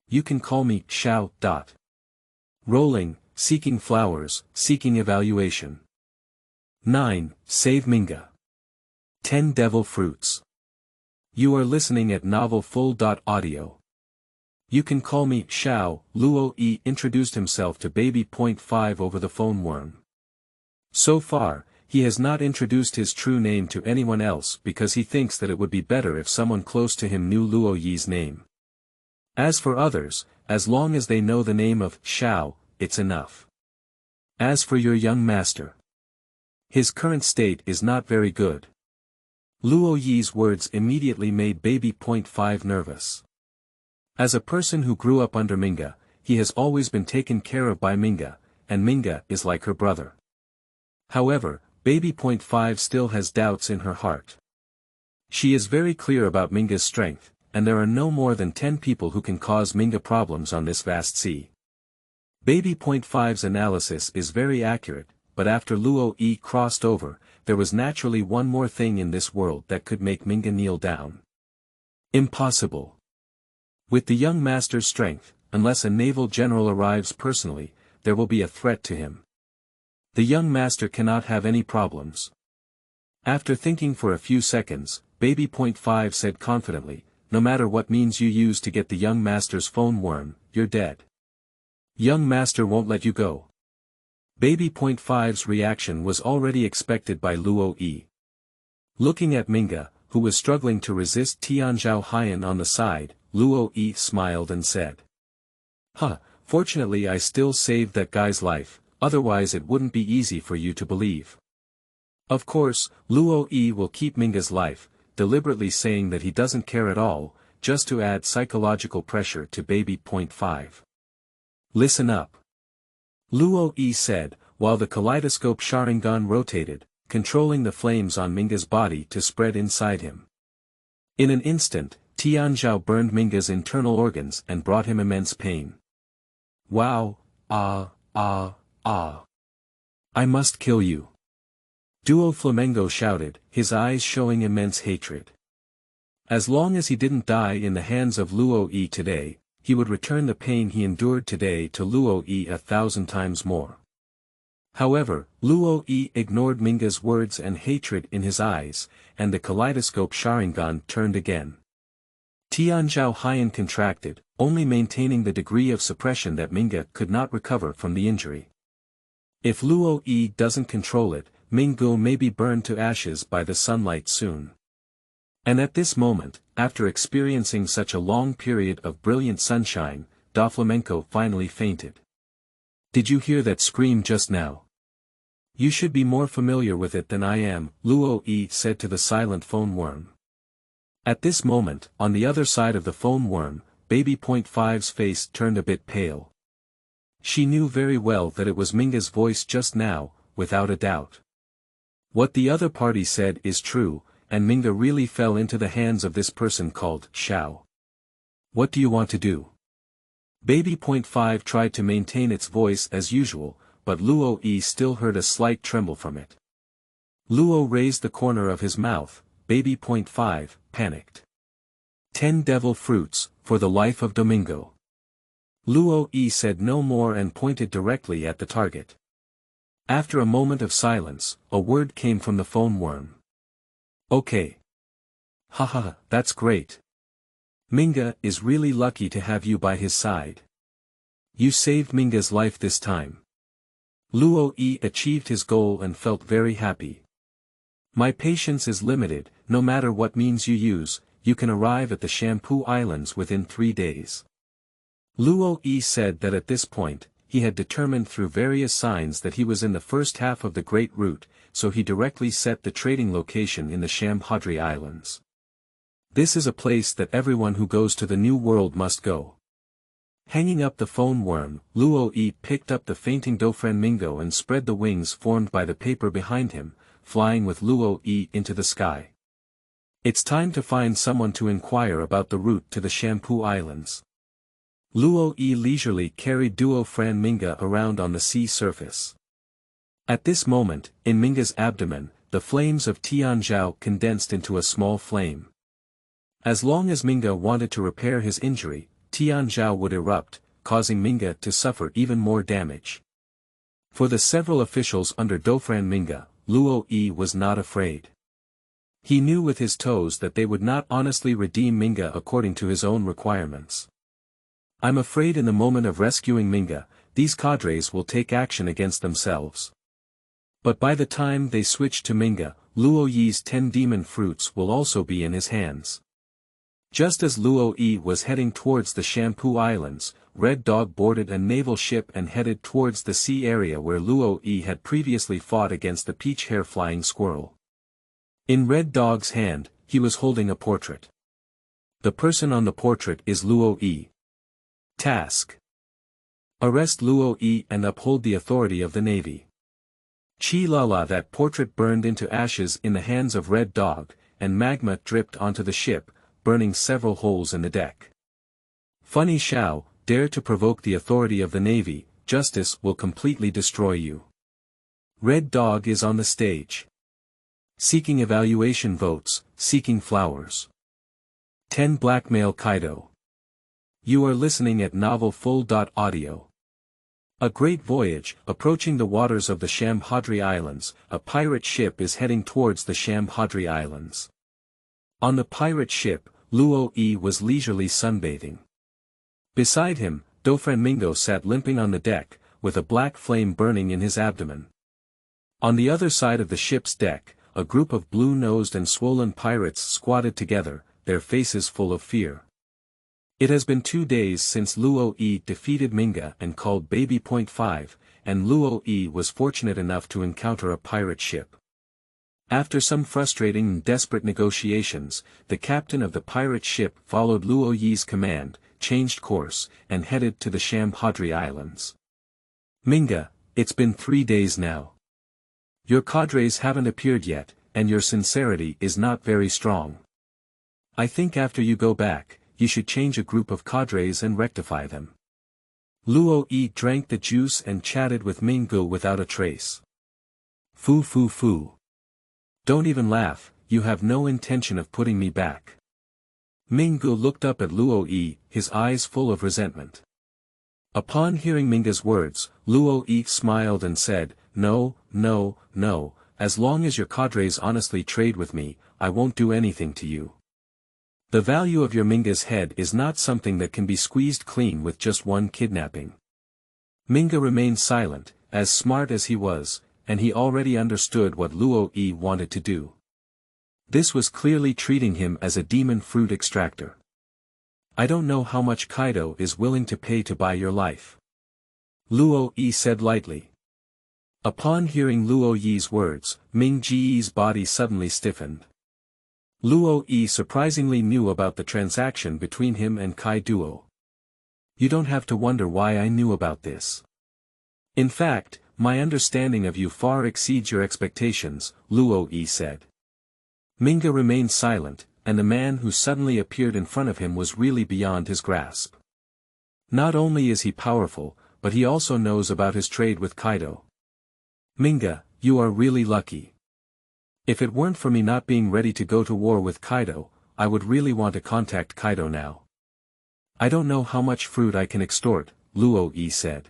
"You can call me Xiao. Rolling, seeking flowers, seeking evaluation. 9. Save Mingge. 10 Devil Fruits. You are listening at novelfull.audio. You can call me Xiao. Luo Yi introduced himself to Baby.5 over the phone worm. So far, he has not introduced his true name to anyone else because he thinks that it would be better if someone close to him knew Luo Yi's name. As for others, as long as they know the name of Xiao, it's enough. As for your young master, his current state is not very good. Luo Yi's words immediately made Baby.5 nervous. As a person who grew up under Mingge, he has always been taken care of by Mingge, and Mingge is like her brother. However, Baby.5 still has doubts in her heart. She is very clear about Minge's strength, and there are no more than 10 people who can cause Mingge problems on this vast sea. Baby.5's analysis is very accurate, but after Luo Yi crossed over, there was naturally one more thing in this world that could make Mingge kneel down. Impossible. With the young master's strength, unless a naval general arrives personally, there will be a threat to him. The young master cannot have any problems. After thinking for a few seconds, Baby.5 said confidently, no matter what means you use to get the young master's phone worm, you're dead. Young master won't let you go. Baby.5's reaction was already expected by Luo Yi. Looking at Mingge, who was struggling to resist Tianzhao Haiyan on the side, Luo Yi smiled and said, Fortunately I still saved that guy's life, otherwise it wouldn't be easy for you to believe. Of course, Luo Yi will keep Minge's life, deliberately saying that he doesn't care at all, just to add psychological pressure to Baby.5. Listen up. Luo Yi said, while the kaleidoscope Sharingan rotated, controlling the flames on Minge's body to spread inside him. In an instant, Tianzhao burned Minge's internal organs and brought him immense pain. Wow, I must kill you. Duo Flamengo shouted, his eyes showing immense hatred. As long as he didn't die in the hands of Luo Yi today, he would return the pain he endured today to Luo Yi 1,000 times more. However, Luo Yi ignored Minge's words and hatred in his eyes, and the kaleidoscope Sharingan turned again. Tianzhao Haiyan contracted, only maintaining the degree of suppression that Mingge could not recover from the injury. If Luo Yi doesn't control it, Mingge may be burned to ashes by the sunlight soon. And at this moment, after experiencing such a long period of brilliant sunshine, Doflamenco finally fainted. Did you hear that scream just now? You should be more familiar with it than I am, Luo Yi said to the silent phone worm. At this moment, on the other side of the phone worm, Baby.5's face turned a bit pale. She knew very well that it was Minge's voice just now, without a doubt. What the other party said is true, and Mingge really fell into the hands of this person called Xiao. What do you want to do? Baby.5 tried to maintain its voice as usual, but Luo Yi still heard a slight tremble from it. Luo raised the corner of his mouth. Baby.5 panicked. 10 devil fruits, for the life of Domingo. Luo Yi said no more and pointed directly at the target. After a moment of silence, a word came from the phone worm. Okay. Haha, that's great. Mingge is really lucky to have you by his side. You saved Minge's life this time. Luo Yi achieved his goal and felt very happy. My patience is limited, no matter what means you use, you can arrive at the Shampoo Islands within 3 days. Luo Yi said that at this point, he had determined through various signs that he was in the first half of the Great Route, so he directly set the trading location in the Shambhadri Islands. This is a place that everyone who goes to the New World must go. Hanging up the phone worm, Luo Yi picked up the fainting Doflamengo and spread the wings formed by the paper behind him, flying with Luo Yi into the sky. It's time to find someone to inquire about the route to the Shampoo Islands. Luo Yi leisurely carried Duo Fran Mingge around on the sea surface. At this moment, in Minge's abdomen, the flames of Tianzhao condensed into a small flame. As long as Mingge wanted to repair his injury, Tianzhao would erupt, causing Mingge to suffer even more damage. For the several officials under Dofran Mingge, Luo Yi was not afraid. He knew with his toes that they would not honestly redeem Mingge according to his own requirements. I'm afraid in the moment of rescuing Mingge, these cadres will take action against themselves. But by the time they switch to Mingge, Luo Yi's 10 demon fruits will also be in his hands. Just as Luo Yi was heading towards the Shampoo Islands, Red Dog boarded a naval ship and headed towards the sea area where Luo Yi had previously fought against the peach-hair flying squirrel. In Red Dog's hand, he was holding a portrait. The person on the portrait is Luo Yi. Task: arrest Luo Yi and uphold the authority of the Navy. Chi la la. That portrait burned into ashes in the hands of Red Dog, and magma dripped onto the ship, burning several holes in the deck. Funny Xiao, dare to provoke the authority of the Navy, justice will completely destroy you. Red Dog is on the stage. Seeking evaluation votes, seeking flowers. 10 Blackmail Kaido. You are listening at novelfull.audio. A great voyage. Approaching the waters of the Shambhadri Islands, a pirate ship is heading towards the Shambhadri Islands. On the pirate ship, Luo Yi was leisurely sunbathing. Beside him, Doflamingo sat limping on the deck, with a black flame burning in his abdomen. On the other side of the ship's deck, a group of blue-nosed and swollen pirates squatted together, their faces full of fear. It has been 2 days since Luo Yi defeated Mingge and called Baby.5, and Luo Yi was fortunate enough to encounter a pirate ship. After some frustrating and desperate negotiations, the captain of the pirate ship followed Luo Yi's command, changed course, and headed to the Shambhadri Islands. Mingge, it's been 3 days now. Your cadres haven't appeared yet, and your sincerity is not very strong. I think after you go back, you should change a group of cadres and rectify them. Luo Yi drank the juice and chatted with Mingge without a trace. Foo foo foo. Don't even laugh, you have no intention of putting me back. Mingge looked up at Luo Yi, his eyes full of resentment. Upon hearing Minge's words, Luo Yi smiled and said, No, no, no, as long as your cadres honestly trade with me, I won't do anything to you. The value of your Minge's head is not something that can be squeezed clean with just one kidnapping. Mingge remained silent, as smart as he was, and he already understood what Luo Yi wanted to do. This was clearly treating him as a demon fruit extractor. I don't know how much Kaido is willing to pay to buy your life. Luo Yi said lightly. Upon hearing Luo Yi's words, Mingge's body suddenly stiffened. Luo Yi surprisingly knew about the transaction between him and Kaido. You don't have to wonder why I knew about this. In fact, my understanding of you far exceeds your expectations, Luo Yi said. Mingge remained silent, and the man who suddenly appeared in front of him was really beyond his grasp. Not only is he powerful, but he also knows about his trade with Kaido. Mingge, you are really lucky. If it weren't for me not being ready to go to war with Kaido, I would really want to contact Kaido now. I don't know how much fruit I can extort, Luo Yi said.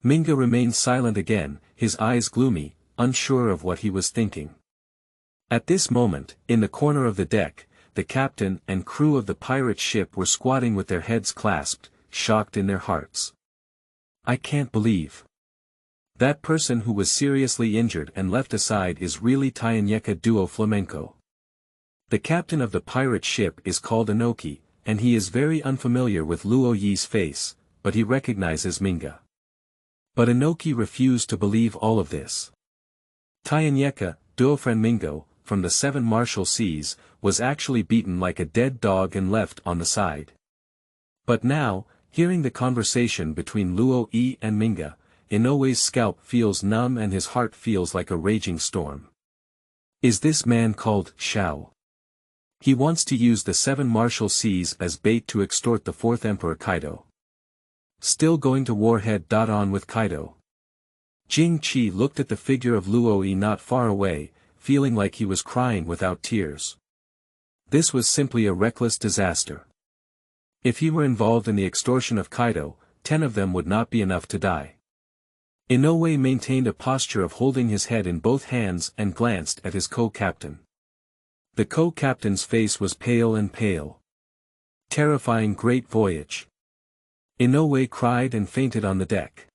Mingge remained silent again, his eyes gloomy, unsure of what he was thinking. At this moment, in the corner of the deck, the captain and crew of the pirate ship were squatting with their heads clasped, shocked in their hearts. I can't believe. That person who was seriously injured and left aside is really Tanyeka Duo Flamenco. The captain of the pirate ship is called Inoki, and he is very unfamiliar with Luo Yi's face, but he recognizes Mingge. But Inoki refused to believe all of this. Tanyeka Duo Flamenco, from the 7 Martial Seas, was actually beaten like a dead dog and left on the side. But now, hearing the conversation between Luo Yi and Mingge, Inoue's scalp feels numb and his heart feels like a raging storm. Is this man called Xiao? He wants to use the 7 Martial Seas as bait to extort the 4th Emperor Kaido. Still going to war head-on with Kaido. Jing Qi looked at the figure of Luo Yi not far away, feeling like he was crying without tears. This was simply a reckless disaster. If he were involved in the extortion of Kaido, 10 of them would not be enough to die. Inoue maintained a posture of holding his head in both hands and glanced at his co-captain. The co-captain's face was pale and pale. Terrifying great voyage. Inoue cried and fainted on the deck.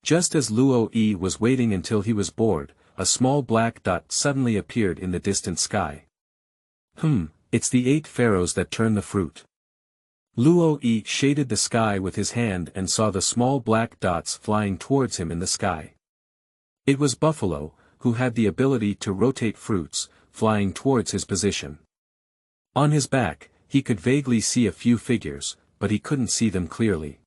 Just as Luo Yi was waiting until he was bored, a small black dot suddenly appeared in the distant sky. It's the 8 pharaohs that turn the fruit. Luo Yi shaded the sky with his hand and saw the small black dots flying towards him in the sky. It was Buffalo, who had the ability to rotate fruits, flying towards his position. On his back, he could vaguely see a few figures, but he couldn't see them clearly.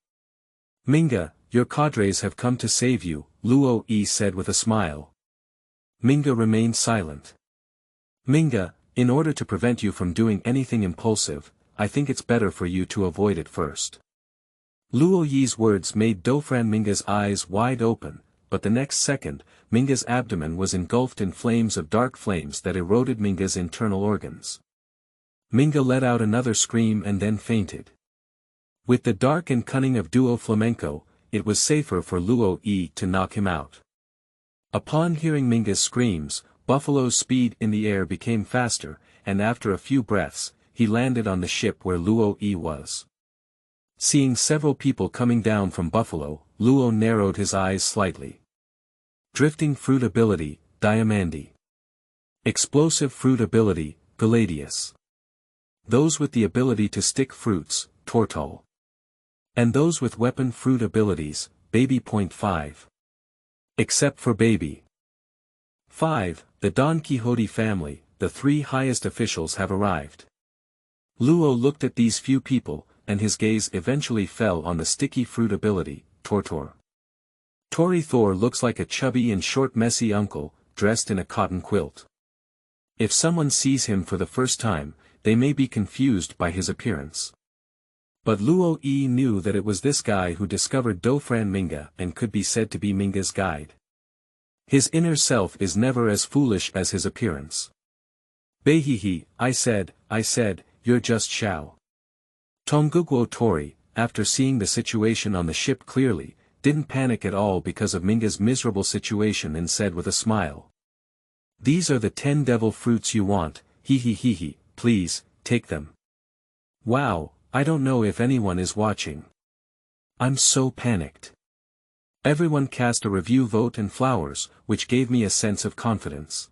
Mingge, your cadres have come to save you, Luo Yi said with a smile. Mingge remained silent. Mingge, in order to prevent you from doing anything impulsive, I think it's better for you to avoid it first. Luo Yi's words made Dofran Minge's eyes wide open, but the next second, Minge's abdomen was engulfed in flames of dark flames that eroded Minge's internal organs. Mingge let out another scream and then fainted. With the dark and cunning of Duo Flamenco, it was safer for Luo Yi to knock him out. Upon hearing Minge's screams, Buffalo's speed in the air became faster, and after a few breaths, he landed on the ship where Luo Yi was. Seeing several people coming down from Buffalo, Luo narrowed his eyes slightly. Drifting fruit ability, Diamandi. Explosive fruit ability, Palladius. Those with the ability to stick fruits, Tortol. And those with weapon fruit abilities, Baby. 5. Except for Baby. 5, the Don Quixote family, the 3 highest officials have arrived. Luo looked at these few people, and his gaze eventually fell on the sticky fruit ability, Tortor. Tori Thor looks like a chubby and short messy uncle, dressed in a cotton quilt. If someone sees him for the first time, they may be confused by his appearance. But Luo Yi knew that it was this guy who discovered Dofran Mingge and could be said to be Minge's guide. His inner self is never as foolish as his appearance. Beihihi, I said, you're just Xiao. Tongguguo Tori, after seeing the situation on the ship clearly, didn't panic at all because of Minge's miserable situation and said with a smile. These are the 10 devil fruits you want, he, please, take them. Wow, I don't know if anyone is watching. I'm so panicked. Everyone cast a review vote and flowers, which gave me a sense of confidence.